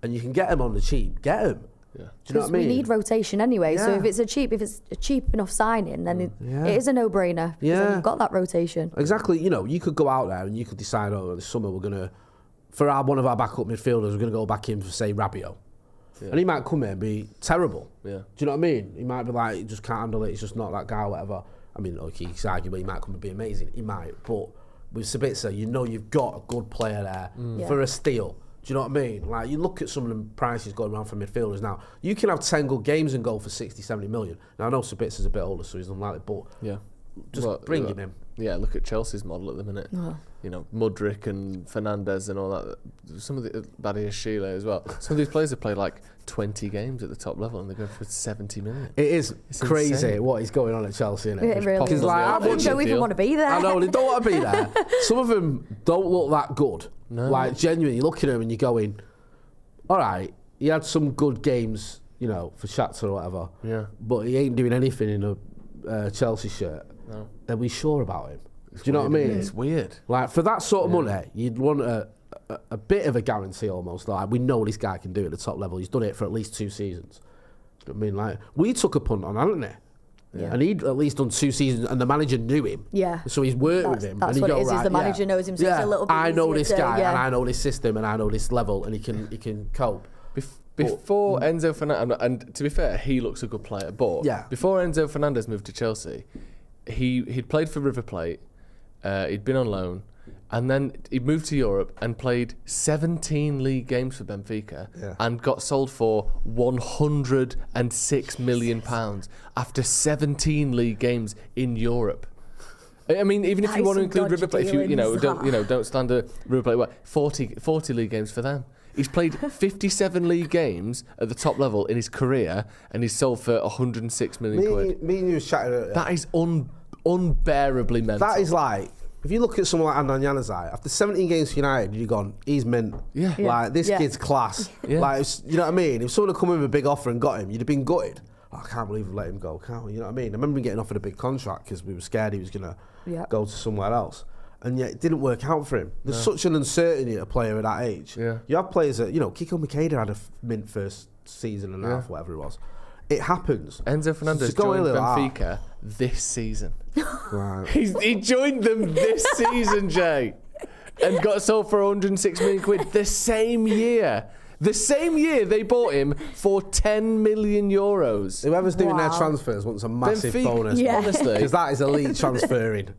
Speaker 2: and you can get him on the cheap, get him. Yeah. Do you know what I mean?
Speaker 3: We need rotation anyway, so if it's a cheap enough signing, then it is a no-brainer. Then you've got that rotation.
Speaker 2: Exactly. You could go out there and you could decide, this summer we're going to, for one of our backup midfielders, we're going to go back in for, say, Rabiot. Yeah. And he might come in and be terrible. Yeah. Do you know what I mean? He might be like, he just can't handle it, he's just not that guy or whatever. I mean, okay, he's arguable, he might come and be amazing. He might. But with Sabitzer, you've got a good player there for a steal. Do you know what I mean? Like, you look at some of the prices going around for midfielders now. You can have 10 good games and go for 60, 70 million. Now, I know Sabitzer's a bit older, so he's unlikely, but just bring him in.
Speaker 1: Yeah, look at Chelsea's model at the minute. Mudryk and Fernandes and all that. Some of the Badia Sheila as well. Some of these players have played like 20 games at the top level and they're going for 70 million.
Speaker 2: It's crazy insane what is going on at Chelsea, isn't it?
Speaker 3: It really is.
Speaker 2: Like,
Speaker 3: I don't even want to be there.
Speaker 2: I know, they don't want to be there. Some of them don't look that good. No. Like, genuinely, you look at them and you're going, all right, he had some good games, for Shakhtar or whatever. Yeah. But he ain't doing anything in a Chelsea shirt. No. Are we sure about him? Do you know what I mean?
Speaker 1: It's weird.
Speaker 2: Like, for that sort of money, you'd want a bit of a guarantee almost. Like, we know this guy can do it at the top level. He's done it for at least 2 seasons. Do you know what I mean? Like, we took a punt on, hadn't he? Yeah. And he'd at least done 2 seasons, and the manager knew him. Yeah. So he's worked with him.
Speaker 3: That's
Speaker 2: and
Speaker 3: what it is. The manager knows him, so it's a little bit
Speaker 2: I know this guy, and I know this system, and I know this level, and he can cope.
Speaker 1: Before Enzo Fernandez, and to be fair, he looks a good player, but before Enzo Fernandez moved to Chelsea, he'd played for River Plate, he'd been on loan, and then he moved to Europe and played 17 league games for Benfica and got sold for £106 million after 17 league games in Europe. I mean, even if you want to include River Plate, if don't slander River Plate, 40 league games for them. He's played 57 league games at the top level in his career, and he's sold for 106 million quid.
Speaker 2: Me and you was chatting earlier.
Speaker 1: That is unbearably mental.
Speaker 2: That is like, if you look at someone like Adnan Januzaj, after 17 games for United, you've gone, he's mint.
Speaker 1: Yeah.
Speaker 2: Like, this kid's class.
Speaker 1: Yeah.
Speaker 2: Like, you know what I mean? If someone had come in with a big offer and got him, you'd have been gutted. I can't believe we let him go, can't we? You know what I mean? I remember him getting offered a big contract because we were scared he was going to go to somewhere else. And yet it didn't work out for him. There's such an uncertainty at a player at that age. Yeah. You have players that, Kiko Makeda had a mint first season and a half, whatever it was. It happens.
Speaker 1: Enzo Fernandez joined Benfica this season.
Speaker 2: Right.
Speaker 1: He joined them this season, Jay, and got sold for 106 million quid the same year. The same year they bought him for 10 million euros.
Speaker 2: Whoever's doing their transfers wants a massive bonus.
Speaker 1: Honestly.
Speaker 2: Because that is elite transferring.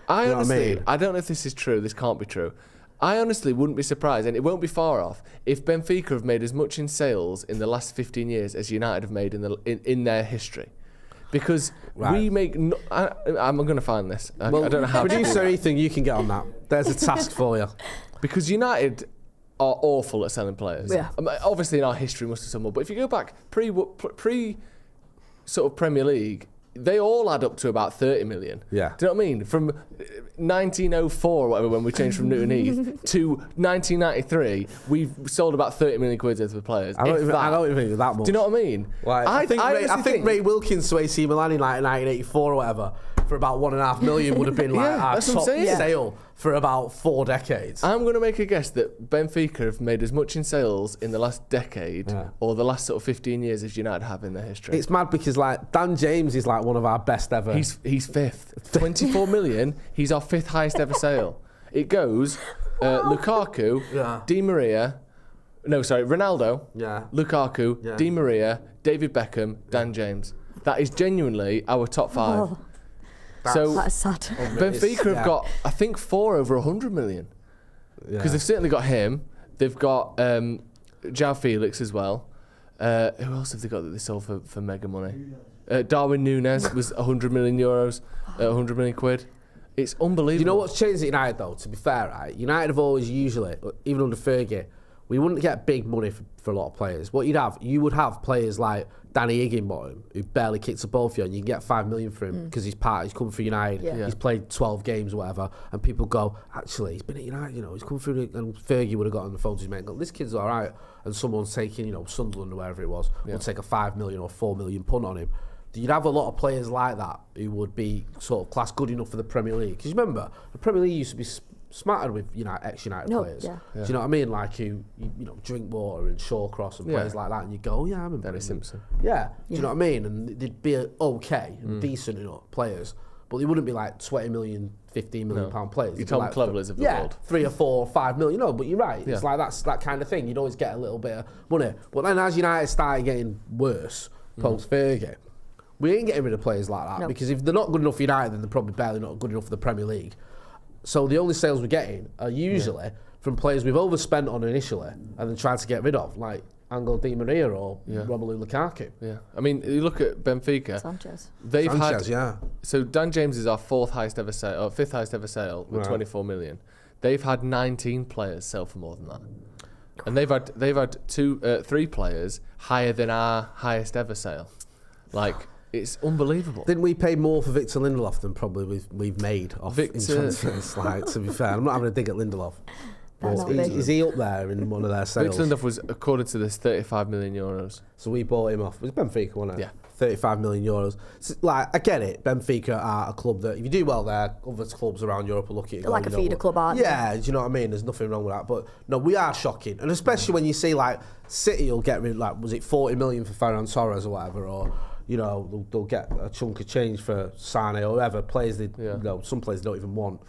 Speaker 1: I don't know if this is true. This can't be true. I honestly wouldn't be surprised, and it won't be far off, if Benfica have made as much in sales in the last 15 years as United have made in their history. Because we make... I'm going to find this. I don't know how
Speaker 2: Producer Ethan, you can get on that. There's a task for you.
Speaker 1: Because United are awful at selling players.
Speaker 3: Yeah.
Speaker 1: Obviously, in our history, must have someone. But if you go back pre sort of Premier League, they all add up to about 30 million.
Speaker 2: Yeah.
Speaker 1: Do you know what I mean? From 1904 or whatever, when we changed from Newton Heath, to 1993, we've sold about 30 million quid worth of players.
Speaker 2: I don't even think that much.
Speaker 1: Do you know what I mean?
Speaker 2: Like, I think Ray Wilkins to AC Milan in like 1984 or whatever for about 1.5 million would have been like our top sale for about 4 decades.
Speaker 1: I'm going to make a guess that Benfica have made as much in sales in the last decade or the last sort of 15 years as United have in their history.
Speaker 2: It's mad because like Dan James is like one of our best ever.
Speaker 1: He's 5th. 24 million. He's our 5th highest ever sale. It goes Lukaku, Di Maria, Ronaldo, Lukaku, Di Maria, David Beckham, Dan James. That is genuinely our top 5.
Speaker 3: Oh. That's sad.
Speaker 1: Benfica have got, I think, 4 over 100 million. Because they've certainly got him. They've got João Felix as well. Who else have they got that they sold for mega money? Darwin Núñez was 100 million euros, 100 million quid. It's unbelievable.
Speaker 2: You know what's changed at United though, to be fair, right? United have always usually, even under Fergie, we wouldn't get big money for a lot of players. What you would have players like Danny Higginbottom, who barely kicks a ball for you, and you can get 5 million for him because he's come for United. He's played 12 games or whatever, and people go, actually, he's been at United, he's come through, and Fergie would have got on the phone to his mate and go, this kid's all right, and someone's taking, Sunderland or wherever it was, would take a 5 million or 4 million punt on him. You'd have a lot of players like that who would be sort of class good enough for the Premier League. Because remember, the Premier League used to be smarter with ex-United players. Do you know what I mean? Like who, Drinkwater and Shawcross and players like that, and you go, I remember
Speaker 1: Dennis Simpson.
Speaker 2: Do you know what I mean? And they'd be okay and decent players, but they wouldn't be like 20 million, 15 million pound players.
Speaker 1: You're Tom Cleverleys of the world.
Speaker 2: 3 or 4 or 5 million. No, but you're right. It's like that's that kind of thing. You'd always get a little bit of money. But then as United started getting worse post Fergie, we ain't getting rid of players like that because if they're not good enough for United, then they're probably barely not good enough for the Premier League. So the only sales we're getting are usually from players we've overspent on initially and then tried to get rid of, like Angel Di Maria or Romelu Lukaku.
Speaker 1: Yeah, I mean, you look at Benfica.
Speaker 3: Sanchez.
Speaker 1: So Dan James is our 4th highest ever sale, or 5th highest ever sale with 24 million. They've had 19 players sell for more than that, and they've had 3 players higher than our highest ever sale. Like. It's unbelievable.
Speaker 2: Didn't we pay more for Victor Lindelof than probably we've made off in transfers? Like, to be fair, I'm not having a dig at Lindelof. Is he up there in one of their sales?
Speaker 1: Victor Lindelof was, according to this, 35 million euros.
Speaker 2: So we bought him off. It was Benfica, wasn't it?
Speaker 1: Yeah.
Speaker 2: 35 million euros. So, like, I get it. Benfica are a club that, if you do well there, other clubs around Europe will look at you.
Speaker 3: They're like a feeder club, aren't they?
Speaker 2: Yeah, do you know what I mean? There's nothing wrong with that. But no, we are shocking. And especially when you see, like, City will get rid, like, was it 40 million for Ferran Torres or whatever, or... they'll get a chunk of change for Sane or whoever players some players they don't even want.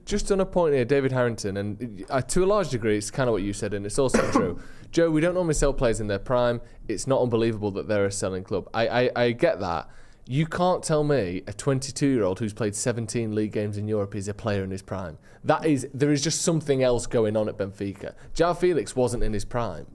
Speaker 1: Just on a point here, David Harrington, and to a large degree, it's kind of what you said, and it's also true. Joe, we don't normally sell players in their prime. It's not unbelievable that they're a selling club. I get that. You can't tell me a 22-year-old who's played 17 league games in Europe is a player in his prime. There is just something else going on at Benfica. João Felix wasn't in his prime.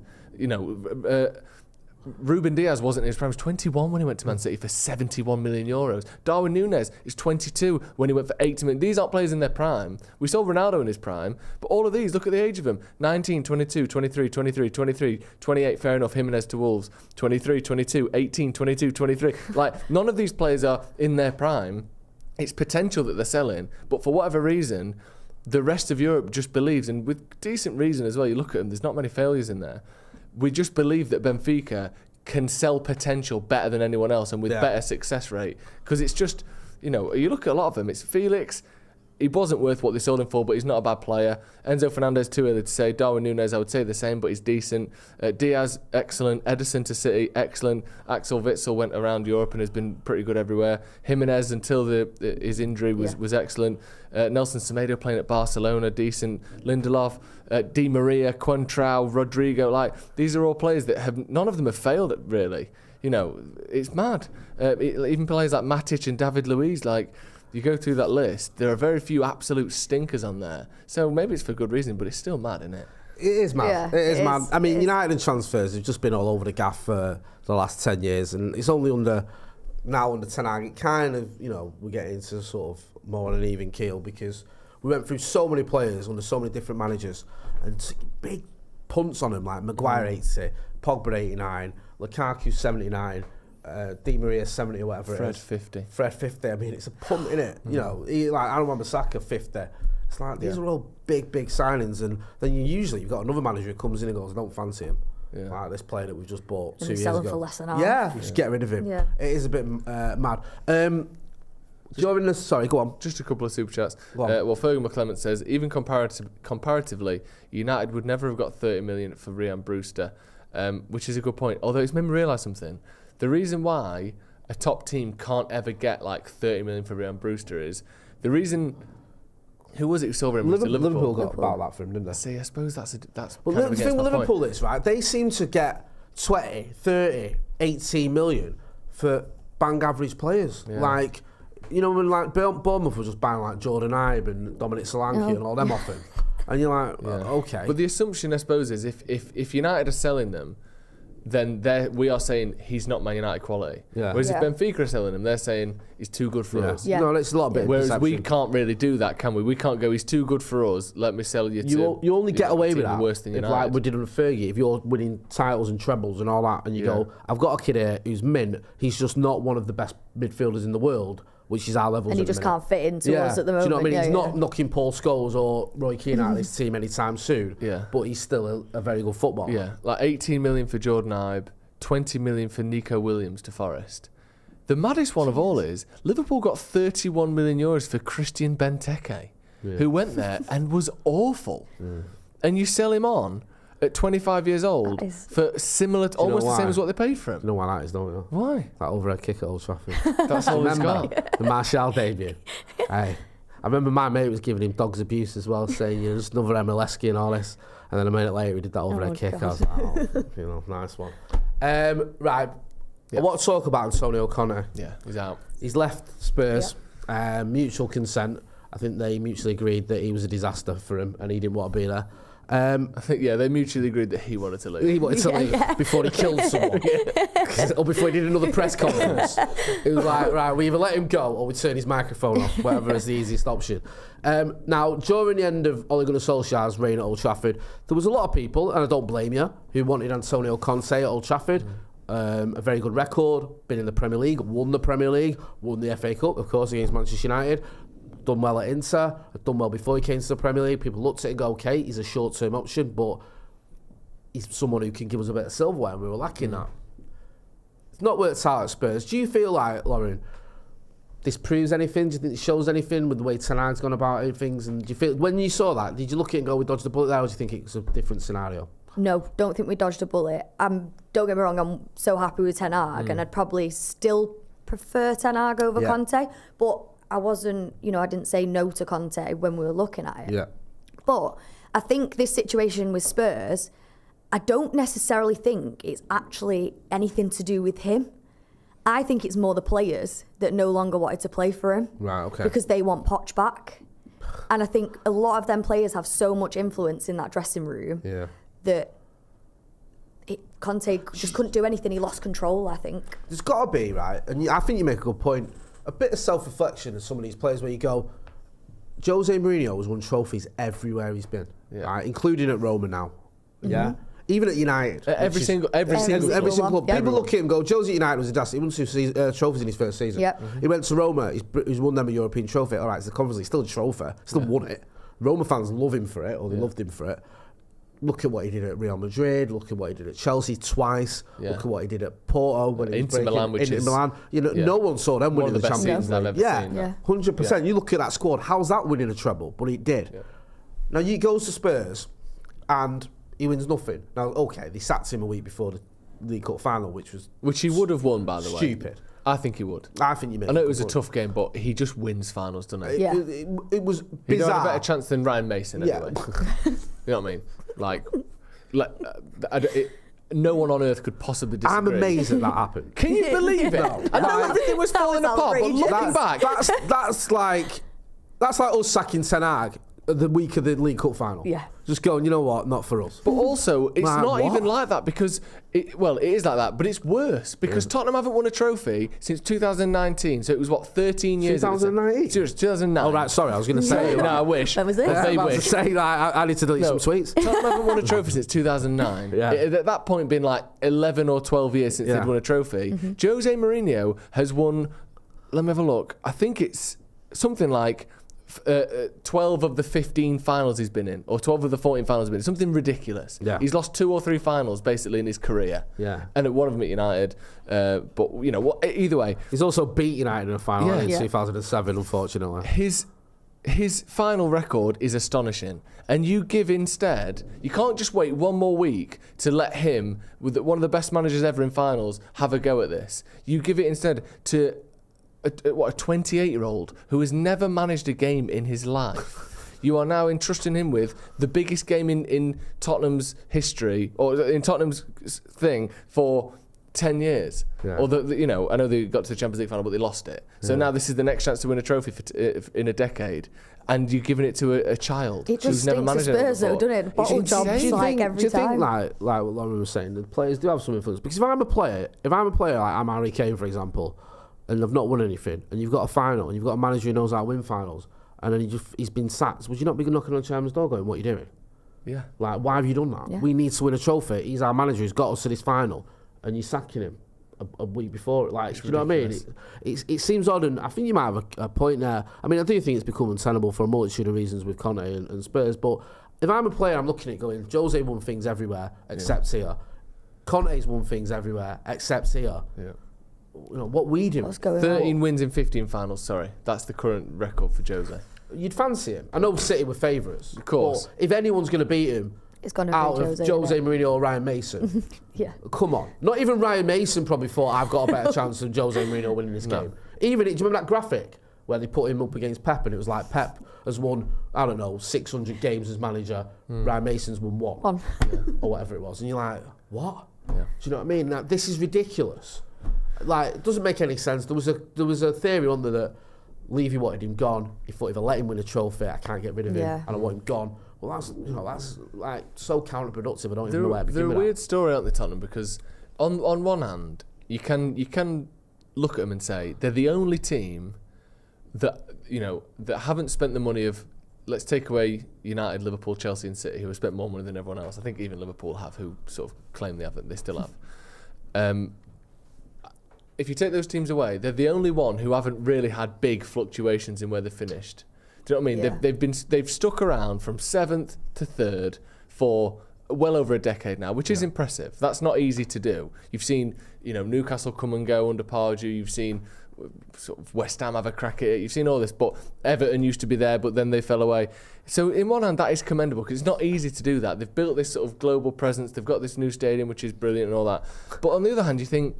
Speaker 1: Ruben Diaz wasn't in his prime. He was 21 when he went to Man City for 71 million euros. Darwin Núñez is 22 when he went for 80 million. These aren't players in their prime. We saw Ronaldo in his prime, but all of these, look at the age of them. 19, 22, 23, 23, 23, 28, fair enough, Jimenez to Wolves. 23, 22, 18, 22, 23. Like, none of these players are in their prime. It's potential that they're selling, but for whatever reason, the rest of Europe just believes, and with decent reason as well, you look at them, there's not many failures in there. We just believe that Benfica can sell potential better than anyone else and with better success rate. Because it's just, you look at a lot of them, it's Felix, he wasn't worth what they sold him for, but he's not a bad player. Enzo Fernandez, too early to say. Darwin Núñez, I would say the same, but he's decent. Diaz, excellent. Edison to City, excellent. Axel Witsel went around Europe and has been pretty good everywhere. Jimenez, until his injury, was excellent. Nelson Semedo playing at Barcelona, decent. Lindelof, Di Maria, Coentrão, Rodrigo. These are all players that none of them have failed, really. It's mad. Even players like Matic and David Luiz, you go through that list, there are very few absolute stinkers on there. So maybe it's for good reason, but it's still mad, isn't it?
Speaker 2: It is mad.
Speaker 3: Yeah,
Speaker 2: it is mad. I mean, United and transfers have just been all over the gaff for the last 10 years, and it's only under Ten Hag. It kind of, we get into sort of more on an even keel because we went through so many players under so many different managers and big punts on them, like Maguire 80, Pogba 89, Lukaku 79, Di Maria 70 or whatever
Speaker 1: Fred
Speaker 2: it is.
Speaker 1: 50.
Speaker 2: Fred 50. I mean, it's a punt, innit? Aaron Wan-Bissaka 50. It's like, these are all big signings, and then you've got another manager who comes in and goes, I don't fancy him. Yeah. Like this player that we've just bought 2 years ago.
Speaker 3: Sell him for less than half.
Speaker 2: Yeah, just get rid of him. Yeah. It is a bit mad. Sorry, go on.
Speaker 1: Just a couple of super chats. Fergus McClement says, even comparatively, United would never have got 30 million for Ryan Brewster, which is a good point. Although it's made me realise something. The reason why a top team can't ever get 30 million for Ryan Brewster is the reason. Who was it who sold him?
Speaker 2: Liverpool got about that for him, didn't they?
Speaker 1: See, I suppose that's
Speaker 2: well,
Speaker 1: kind of
Speaker 2: the thing with Liverpool
Speaker 1: point.
Speaker 2: is, right, they seem to get 20, 30, 18 million for bang average players. Yeah. When Bournemouth was just buying Jordan Ibe and Dominic Solanke and all them off him. And you're like, okay.
Speaker 1: But the assumption, I suppose, is if United are selling them, then we are saying he's not Man United quality. Yeah. Whereas if Benfica are selling him, they're saying he's too good for us.
Speaker 2: Yeah. No, it's a lot of bit.
Speaker 1: Whereas we can't really do that, can we? We can't go, he's too good for us, let me sell you to...
Speaker 2: You only get away with that
Speaker 1: worse than United.
Speaker 2: Like we did with Fergie, if you're winning titles and trebles and all that, and you go, I've got a kid here who's mint, he's just not one of the best midfielders in the world, which is our levels.
Speaker 3: And he just can't fit into us at the moment.
Speaker 2: Do you know what I mean? He's not knocking Paul Scholes or Roy Keane out of this team anytime soon. Yeah. But he's still a very good footballer.
Speaker 1: Yeah. 18 million for Jordan Ibe, 20 million for Nico Williams to Forest. The maddest one of all is Liverpool got 31 million euros for Christian Benteke, who went there and was awful. And you sell him on at 25 years old for almost the same as what they paid for him.
Speaker 2: You know why that is, don't you?
Speaker 1: Why?
Speaker 2: That overhead kick at Old Trafford.
Speaker 1: That's all he's got.
Speaker 2: The Martial debut. Hey, I remember my mate was giving him dogs abuse as well, saying, you're just another MLS and all this. And then a minute later, he did that overhead kick. God. I was like, nice one. Right. I want to talk about Antonio Conte.
Speaker 1: Yeah, he's out.
Speaker 2: He's left Spurs. Mutual consent. I think they mutually agreed that he was a disaster for him and he didn't want to be there.
Speaker 1: I think, they mutually agreed that he wanted to leave.
Speaker 2: He wanted to leave before he killed someone. Or before he did another press conference. It was like, right, we either let him go or we turn his microphone off, whatever is the easiest option. Now, during the end of Ole Gunnar Solskjaer's reign at Old Trafford, there was a lot of people, and I don't blame you, who wanted Antonio Conte at Old Trafford. A very good record, been in the Premier League, won the Premier League, won the FA Cup, of course, against Manchester United. Done well at Inter, had done well before he came to the Premier League. People looked at it and go, okay, he's a short-term option, but he's someone who can give us a bit of silverware, and we were lacking that. It's not worked out at Spurs. Do you feel like, Lauren, this proves anything? Do you think it shows anything with the way Ten Hag's gone about things? And do you feel, when you saw that, did you look at it and go, we dodged the bullet there, or do you think it was a different scenario?
Speaker 3: No, don't think we dodged a bullet. Don't get me wrong, I'm so happy with Ten Hag, and I'd probably still prefer Ten Hag over Conte, but I wasn't, I didn't say no to Conte when we were looking at it. Yeah. But I think this situation with Spurs, I don't necessarily think it's actually anything to do with him. I think it's more the players that no longer wanted to play for him.
Speaker 2: Right, okay.
Speaker 3: Because they want Poch back. And I think a lot of them players have so much influence in that dressing room that Conte just couldn't do anything. He lost control, I think.
Speaker 2: There's got to be, right? And I think you make a good point. A bit of self-reflection of some of these players where you go, Jose Mourinho has won trophies everywhere he's been, right? Including at Roma now. Yeah. Even at United.
Speaker 1: Every single
Speaker 2: club. People look at him and go, Jose at United was a dastard. He won 2 trophies in his first season.
Speaker 3: Yep.
Speaker 2: He went to Roma, he's won them a European trophy. All right, it's the Conference League, still a trophy. Still won it. Roma fans love him for it, or they loved him for it. Look at what he did at Real Madrid. Look at what he did at Chelsea twice. Look at what he did at Porto when he was
Speaker 1: Inter Milan, which is
Speaker 2: Milan. You know, no one saw them winning the Champions League.
Speaker 1: I've ever seen.
Speaker 2: 100%. You look at that squad. How's that winning a treble? But he did. Yeah. Now he goes to Spurs, and he wins nothing. Now, okay, they sacked him a week before the League Cup final, which
Speaker 1: he would have won, by the way.
Speaker 2: Stupid.
Speaker 1: I think he would.
Speaker 2: I think you made.
Speaker 1: I know it was a tough game, but he just wins finals, doesn't he?
Speaker 3: Yeah.
Speaker 2: It was bizarre.
Speaker 1: He had a better chance than Ryan Mason, anyway. You know what I mean? Like no one on earth could possibly disagree.
Speaker 2: I'm amazed that happened.
Speaker 1: Can you believe it?
Speaker 2: No.
Speaker 1: I know everything was falling apart, but looking back,
Speaker 2: that's like us sacking Ten Hag the week of the League Cup final.
Speaker 3: Yeah.
Speaker 2: Just going, you know what, not for us.
Speaker 1: But also, it's not even like that because, it is like that, but it's worse because Tottenham haven't won a trophy since 2019. So it was, 13 years?
Speaker 2: 2019?
Speaker 1: Seriously, 2009.
Speaker 2: Oh, right, sorry, I was going to say.
Speaker 1: No, I wish.
Speaker 3: That was it.
Speaker 2: I was about to say, I need to delete some tweets.
Speaker 1: Tottenham haven't won a trophy since 2009.
Speaker 2: Yeah.
Speaker 1: At that point, been like 11 or 12 years since they'd won a trophy. Jose Mourinho has won, let me have a look, I think it's something like 12 of the 15 finals he's been in, or 12 of the 14 finals he's been in. Something ridiculous. Yeah. He's lost 2 or 3 finals basically in his career.
Speaker 2: Yeah.
Speaker 1: And at one of them at United. But you know what? Either way,
Speaker 2: he's also beat United in a final in 2007. Unfortunately,
Speaker 1: his final record is astonishing. And you can't just wait one more week to let him, with one of the best managers ever in finals, have a go at this. You give it instead to a 28-year-old who has never managed a game in his life. You are now entrusting him with the biggest game in Tottenham's history, or in Tottenham's thing, for 10 years. Yeah. Or I know they got to the Champions League final, but they lost it. So now this is the next chance to win a trophy in a decade, and you're giving it to a child who's never managed it before.
Speaker 3: Spurs, though, doesn't it? Bottle jobs like every time.
Speaker 2: Do you think, like what Lauren was saying, the players do have some influence? Because if I'm a player like I'm Harry Kane, for example, and I've not won anything, and you've got a final, and you've got a manager who knows how to win finals, and then he's been sacked, would you not be knocking on Chairman's door going, what are you doing?
Speaker 1: Yeah.
Speaker 2: Like, why have you done that? Yeah. We need to win a trophy. He's our manager who's got us to this final, and you're sacking him a week before. Like, do you know what I mean? It seems odd, and I think you might have a point there. I mean, I do think it's become untenable for a multitude of reasons with Conte and Spurs, but if I'm a player, I'm looking at going, Jose won things everywhere except here. Conte's won things everywhere except here. Yeah. You know, what we do.
Speaker 1: 13 wins in 15 finals, sorry. That's the current record for Jose.
Speaker 2: You'd fancy him. I know City were favourites.
Speaker 1: Of course.
Speaker 2: But if anyone's going to beat him,
Speaker 3: it's going to
Speaker 2: out
Speaker 3: be
Speaker 2: of Jose Mourinho or Ryan Mason.
Speaker 3: Yeah.
Speaker 2: Come on. Not even Ryan Mason probably thought I've got a better chance of Jose Mourinho winning this game. Even, do you remember that graphic where they put him up against Pep and it was like Pep has won, 600 games as manager. Ryan Mason's won 1. Or whatever it was. And you're like, what? Yeah. Do you know what I mean? Now, this is ridiculous. Like, it doesn't make any sense. There was a theory on there that Levy wanted him gone. He thought if I let him win a trophy, I can't get rid of him, and I want him gone. Well, that's like so counterproductive. I don't even know where to begin with.
Speaker 1: They're a weird story, aren't they, Tottenham? Because on one hand, you can look at them and say they're the only team that haven't spent the money of. Let's take away United, Liverpool, Chelsea, and City, who have spent more money than everyone else. I think even Liverpool have, who sort of claim they haven't. They still have. If you take those teams away, they're the only one who haven't really had big fluctuations in where they've finished. Do you know what I mean? Yeah. They've stuck around from 7th to 3rd for well over a decade now, which is impressive. That's not easy to do. You've seen Newcastle come and go under Pardew. You've seen sort of West Ham have a crack at it. You've seen all this, but Everton used to be there, but then they fell away. So in one hand, that is commendable because it's not easy to do that. They've built this sort of global presence. They've got this new stadium, which is brilliant and all that. But on the other hand, you think,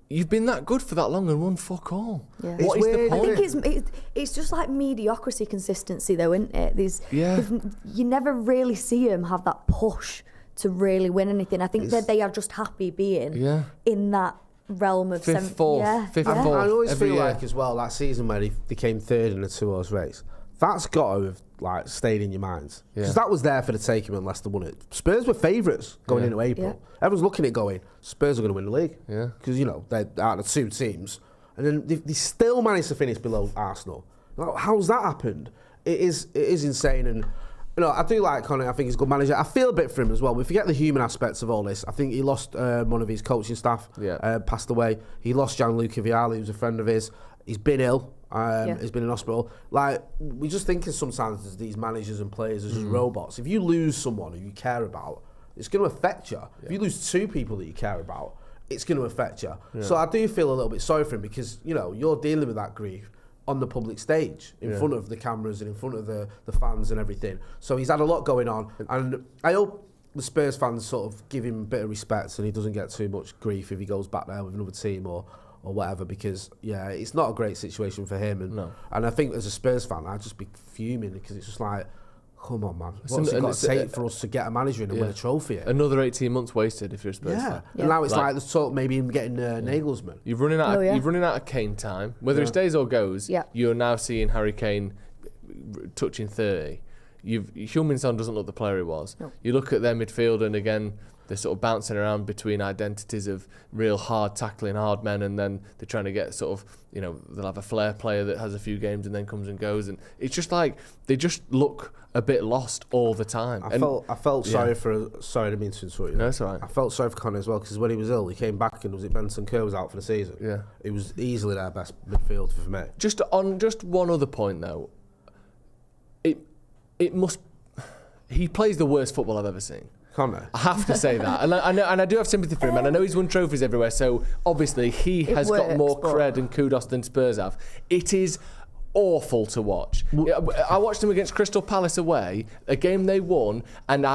Speaker 1: you've been that good for that long and won fuck all. Yeah. What is the point?
Speaker 3: I think it's just like mediocrity consistency, though, isn't it? You never really see them have that push to really win anything. I think that they are just happy being in that realm of
Speaker 1: 5th, 4th.
Speaker 2: I always feel like as well that season where they came 3rd in the 2 horse race. That's got to have like stayed in your minds.
Speaker 1: Yeah.
Speaker 2: Because that was there for the taking when Leicester won it. Spurs were favourites going into April. Everyone's looking at it going, Spurs are going to win the league.
Speaker 1: Yeah.
Speaker 2: Because, you know, they're out of 2 teams. And then they still managed to finish below Arsenal. Like, how's that happened? It is insane. And, you know, I do like Conte. I think he's a good manager. I feel a bit for him as well. We forget the human aspects of all this. I think he lost one of his coaching staff, passed away. He lost Gianluca Vialli, who was a friend of his. He's been ill. He's been in hospital. Like, we just think sometimes as these managers and players are just robots. If you lose someone who you care about, it's going to affect you. If you lose 2 people that you care about, it's going to affect you. So I do feel a little bit sorry for him because, you know, you're dealing with that grief on the public stage, in front of the cameras and in front of the fans and everything. So he's had a lot going on. And I hope the Spurs fans sort of give him a bit of respect and he doesn't get too much grief if he goes back there with another team or whatever, because it's not a great situation for him, and I think as a Spurs fan I'd just be fuming because it's just like, come on, man, what's it got to take for us to get a manager in and win a trophy?
Speaker 1: Another 18 months wasted if you're a Spurs fan.
Speaker 2: And now it's like there's talk maybe him getting Nagelsmann.
Speaker 1: You're running out of Kane time. Whether it stays or goes, you're now seeing Harry Kane touching 30. Heung-min Son doesn't look the player he was. You look at their midfield and again they're sort of bouncing around between identities of real hard tackling hard men, and then they're trying to get sort of, you know, they'll have a flair player that has a few games and then comes and goes, and it's just like they just look a bit lost all the time.
Speaker 2: I felt sorry for. Sorry, I didn't mean to insult you.
Speaker 1: No, it's all right.
Speaker 2: I felt sorry for Conte as well because when he was ill, he came back and was it Benson Kerr was out for the season.
Speaker 1: Yeah,
Speaker 2: it was easily their best midfield for me.
Speaker 1: Just one other point though, it must. He plays the worst football I've ever seen.
Speaker 2: Conte.
Speaker 1: I have to say that, and I do have sympathy for him, and I know he's won trophies everywhere, so obviously he has got more cred and kudos than Spurs have. It is awful to watch. I watched them against Crystal Palace away, a game they won, and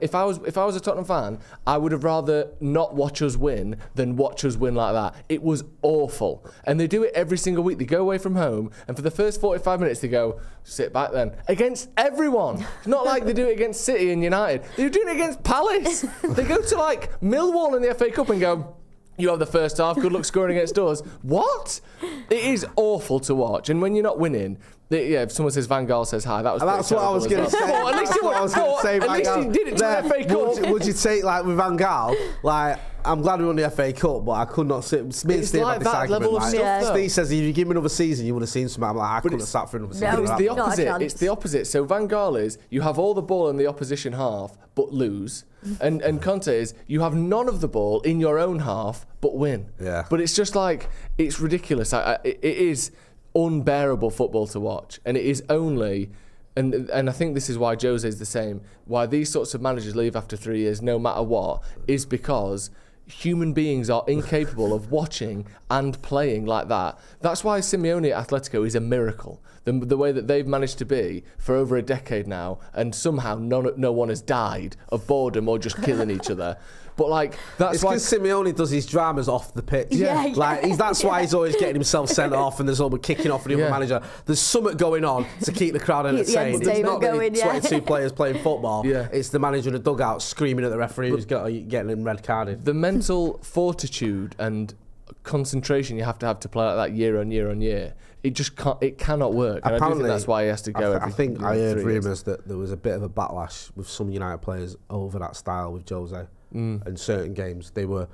Speaker 1: if I was a Tottenham fan, I would have rather not watch us win than watch us win like that. It was awful, and they do it every single week. They go away from home, and for the first 45 minutes they go, sit back then, against everyone. It's not like they do it against City and United. They're doing it against Palace. They go to like Millwall in the FA Cup and go, you have the first half, good luck scoring against us. What? It is awful to watch. And when you're not winning, if someone says Van Gaal says hi, that's
Speaker 2: what I was going to say.
Speaker 1: At least he did it to the FA Cup.
Speaker 2: Would you take, like, with Van Gaal, like, I'm glad we won the FA Cup, but I could not sit.
Speaker 1: It's like that level of stuff, though.
Speaker 2: Steve says, if you give me another season, you would have seen something. I'm like, I couldn't have sat for another season.
Speaker 1: It's the opposite. It's the opposite. So Van Gaal is, you have all the ball in the opposition half, but lose. And Conte is, you have none of the ball in your own half, but win.
Speaker 2: Yeah.
Speaker 1: But it's just like, it's ridiculous. It is unbearable football to watch. And it is only, and I think this is why Jose is the same, why these sorts of managers leave after 3 years, no matter what, is because human beings are incapable of watching and playing like that. That's why Simeone at Atletico is a miracle. The way that they've managed to be for over a decade now, and somehow no one has died of boredom or just killing each other. But like that's why
Speaker 2: Simeone does his dramas off the pitch. That's why he's always getting himself sent off, and there's all the kicking off for the other manager. There's something going on to keep the crowd entertained. It's not going, 22 players playing football. It's the manager in the dugout screaming at the referee who's getting him red carded.
Speaker 1: The mental fortitude and concentration you have to play like that year on year on year. It just can't. It cannot work. And I do think that's why he has to go.
Speaker 2: I think I heard rumours that there was a bit of a backlash with some United players over that style with Jose. And certain games they were,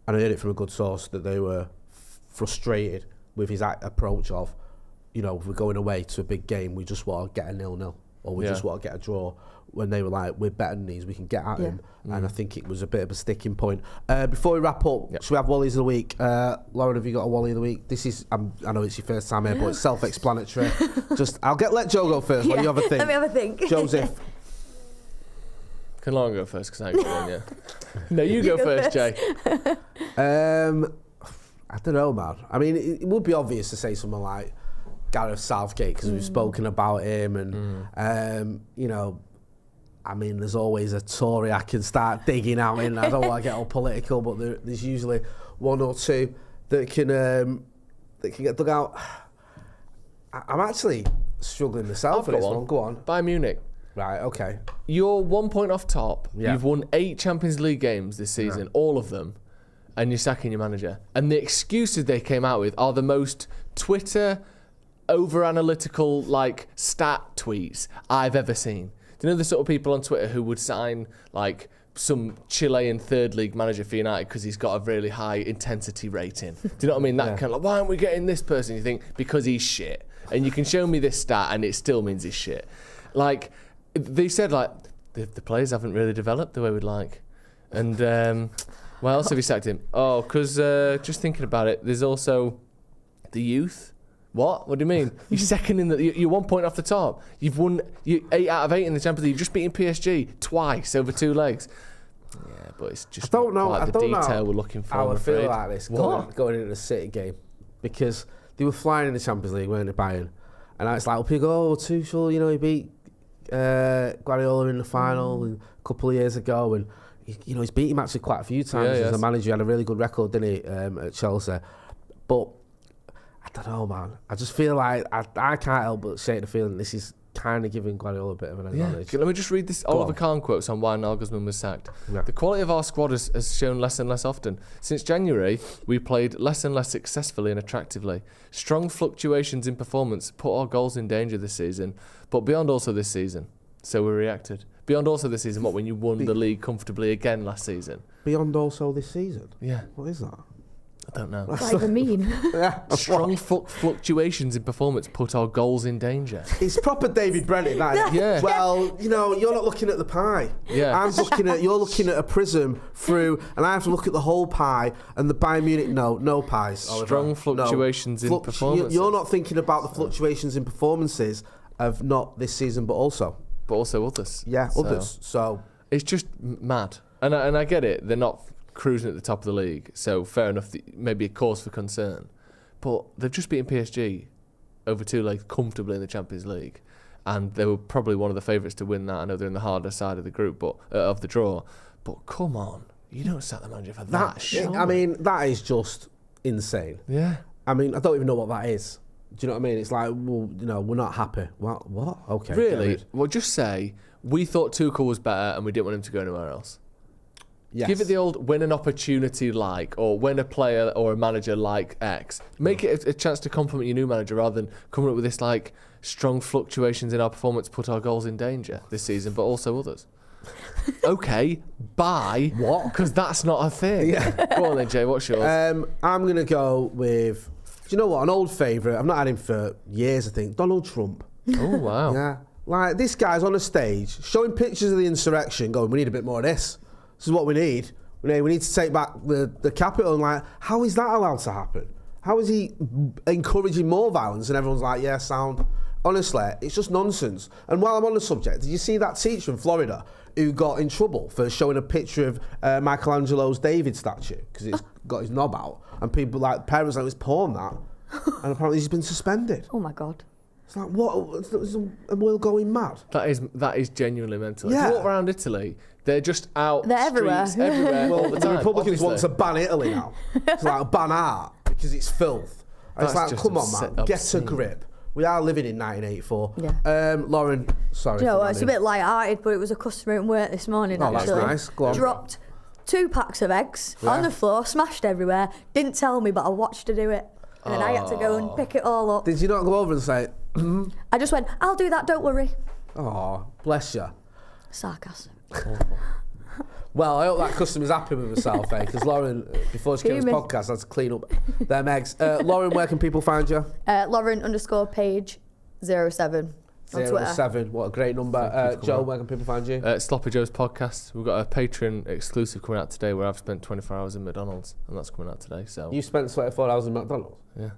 Speaker 2: and I heard it from a good source, that they were frustrated with his approach of, you know, if we're going away to a big game, we just want to get a 0-0 or we just want to get a draw. When they were like, we're better than these, we can get at him. And I think it was a bit of a sticking point. Before we wrap up, should we have Wallies of the Week? Lauren, have you got a Wally of the Week? This is, I know it's your first time here, but it's self-explanatory. Let Joe go first while you have a think.
Speaker 3: Let me have a think.
Speaker 2: Joseph.
Speaker 1: Can Lauren go first? Because I ain't got one, No, you go first, Jay.
Speaker 2: I don't know, man. I mean, it would be obvious to say someone like Gareth Southgate, because we've spoken about him, and, you know, I mean, there's always a Tory I can start digging out in. I don't want to get all political, but there's usually one or two that can get dug out. I'm actually struggling myself for this one. Go on.
Speaker 1: Bayern Munich.
Speaker 2: Right, okay.
Speaker 1: You're 1 point off top. Yeah. You've won 8 Champions League games this season, all of them, and you're sacking your manager. And the excuses they came out with are the most Twitter over-analytical, like, stat tweets I've ever seen. Do you know the sort of people on Twitter who would sign, like, some Chilean third league manager for United because he's got a really high intensity rating? Do you know what I mean? That kind of like, why aren't we getting this person? You think, because he's shit. And you can show me this stat and it still means he's shit. Like, they said, like, the players haven't really developed the way we'd like. And why else have you sacked him? Oh, because just thinking about it, there's also the youth. What? What do you mean? You're second in you're 1 point off the top. You've won 8 out of 8 in the Champions League. You've just beaten PSG twice over 2 legs. Yeah, but it's just not quite the detail we're looking for.
Speaker 2: I would feel like this going into the City game, because they were flying in the Champions League, weren't they, Bayern? And it's like, people go, oh, Tuchel, you know, he beat Guardiola in the final a couple of years ago, and you know, he's beat him actually quite a few times as a manager. He had a really good record, didn't he, at Chelsea? But I don't know, man. I just feel like I can't help but shake the feeling this is kind of giving Guardiola a bit of an advantage.
Speaker 1: Let me just read this Oliver Kahn quotes on why Nagelsmann was sacked. Yeah. The quality of our squad has shown less and less often. Since January, we played less and less successfully and attractively. Strong fluctuations in performance put our goals in danger this season, but beyond also this season. So we reacted. Beyond also this season, what, when you won the league comfortably again last season?
Speaker 2: Beyond also this season?
Speaker 1: Yeah.
Speaker 2: What is that?
Speaker 1: I don't know.
Speaker 3: What does that even mean?
Speaker 1: Strong fluctuations in performance put our goals in danger.
Speaker 2: It's proper David Brennan, that.
Speaker 1: Yeah.
Speaker 2: Well, you know, you're not looking at the pie.
Speaker 1: Yeah.
Speaker 2: You're looking at a prism through, and I have to look at the whole pie, and the Bayern Munich, no pies.
Speaker 1: Strong fluctuations in performance.
Speaker 2: You're not thinking about the fluctuations in performances of not this season, but also
Speaker 1: others.
Speaker 2: Yeah, others. So
Speaker 1: it's just mad. And I get it. They're not cruising at the top of the league, so fair enough, maybe a cause for concern. But they've just beaten PSG over 2 legs comfortably in the Champions League, and they were probably one of the favourites to win that. I know they're in the harder side of the group, but of the draw. But come on, you don't sack the manager for that.
Speaker 2: I mean, that is just insane.
Speaker 1: Yeah.
Speaker 2: I mean, I don't even know what that is. Do you know what I mean? It's like, well, you know, we're not happy. What? Okay.
Speaker 1: Really? Well, just say we thought Tuchel was better and we didn't want him to go anywhere else. Yes. Give it the old win an opportunity like, or win a player or a manager like X. Make it a chance to compliment your new manager rather than coming up with this like strong fluctuations in our performance put our goals in danger this season, but also others. Okay, bye. What? Because that's not a thing. Yeah. Go on then, Jay, what's yours?
Speaker 2: I'm going to go with, do you know what, an old favourite, I've not had him for years, I think, Donald Trump.
Speaker 1: Oh, wow.
Speaker 2: Yeah. Like, this guy's on a stage showing pictures of the insurrection going, we need a bit more of this. This is what we need. We need to take back the capital. And like, how is that allowed to happen? How is he encouraging more violence? And everyone's like, yeah, sound. Honestly, it's just nonsense. And while I'm on the subject, did you see that teacher in Florida who got in trouble for showing a picture of Michelangelo's David statue because it's got his knob out? And people, like, parents like, it was porn, that. And apparently he's been suspended.
Speaker 3: Oh my God.
Speaker 2: It's like, what? Am we going mad?
Speaker 1: That is genuinely mental.
Speaker 2: Yeah.
Speaker 1: If you walk around Italy, they're just out.
Speaker 3: They're everywhere.
Speaker 1: All the time.
Speaker 2: The Republicans want to ban Italy now. It's like ban art because it's filth. It's like, come on, man, get a grip. We are living in 1984.
Speaker 3: Yeah.
Speaker 2: Lauren, sorry.
Speaker 3: Do you know what? It's a bit light-hearted, but it was a customer at work this morning.
Speaker 2: Oh,
Speaker 3: actually.
Speaker 2: That's nice. Go on.
Speaker 3: Dropped 2 packs of eggs on the floor, smashed everywhere. Didn't tell me, but I watched her do it. And then I had to go and pick it all up.
Speaker 2: Did you not go over and say,
Speaker 3: I just went, I'll do that, don't worry.
Speaker 2: Oh, bless you.
Speaker 3: Sarcasm.
Speaker 2: Well, I hope that customer's happy with herself, because Lauren, before she came to this podcast, had to clean up them eggs. Lauren, where can people find you?
Speaker 3: Lauren_page 07 on Twitter.
Speaker 2: 07, what a great number. Joe, where can people find you?
Speaker 1: Sloppy Joe's podcast. We've got a Patreon exclusive coming out today where I've spent 24 hours in McDonald's, and that's coming out today. So
Speaker 2: you spent 24 hours in McDonald's?
Speaker 1: Yeah.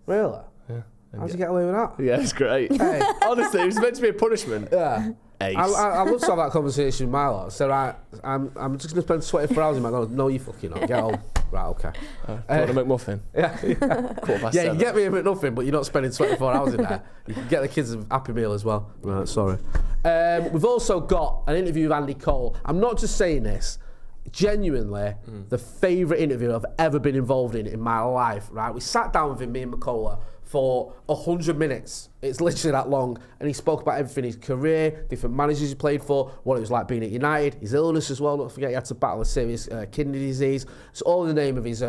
Speaker 2: Really?
Speaker 1: Yeah.
Speaker 2: How'd you get away with that?
Speaker 1: Yeah, it's great. Hey. Honestly, it was meant to be a punishment.
Speaker 2: Yeah.
Speaker 1: Ace.
Speaker 2: I love to have that conversation with my lot. So I'm just going to spend 24 hours in McDonald's. No, you fucking not. Get home. Right, okay.
Speaker 1: Do you want a McMuffin?
Speaker 2: Yeah.
Speaker 1: You
Speaker 2: can get me a McNuffin, but you're not spending 24 hours in there. You can get the kids a Happy Meal as well. Right, sorry. We've also got an interview with Andy Cole. I'm not just saying this. Genuinely, the favourite interview I've ever been involved in my life, right? We sat down with him, me and McCullough, for 100 minutes. It's literally that long. And he spoke about everything, his career, different managers he played for, what it was like being at United, his illness as well. Don't forget he had to battle a serious kidney disease. It's all in the name of his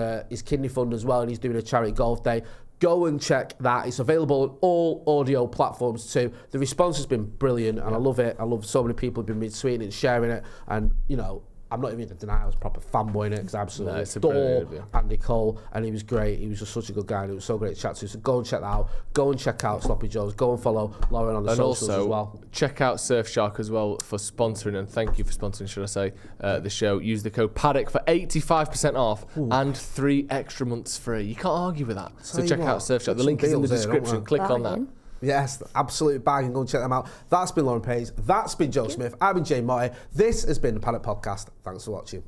Speaker 2: kidney fund as well, and he's doing a charity golf day. Go and check that. It's available on all audio platforms too. The response has been brilliant, and I love it. I love so many people have been retweeting it, sharing it, and you know, I'm not even going to deny I was proper fanboying it because I absolutely adore Andy Cole, and he was great. He was just such a good guy, and it was so great to chat to. So go and check that out. Go and check out Sloppy Joe's. Go and follow Lauren on the socials as well.
Speaker 1: Check out Surfshark as well for sponsoring, and thank you for sponsoring, should I say, the show. Use the code Paddock for 85% off and 3 extra months free. You can't argue with that. So check out Surfshark. The link is in the description. Click on that.
Speaker 2: Yes, absolute bang, and go and check them out. That's been Lauren Page. That's been Joe Smith. I've been Jay Motti. This has been the Paddock Podcast. Thanks for watching.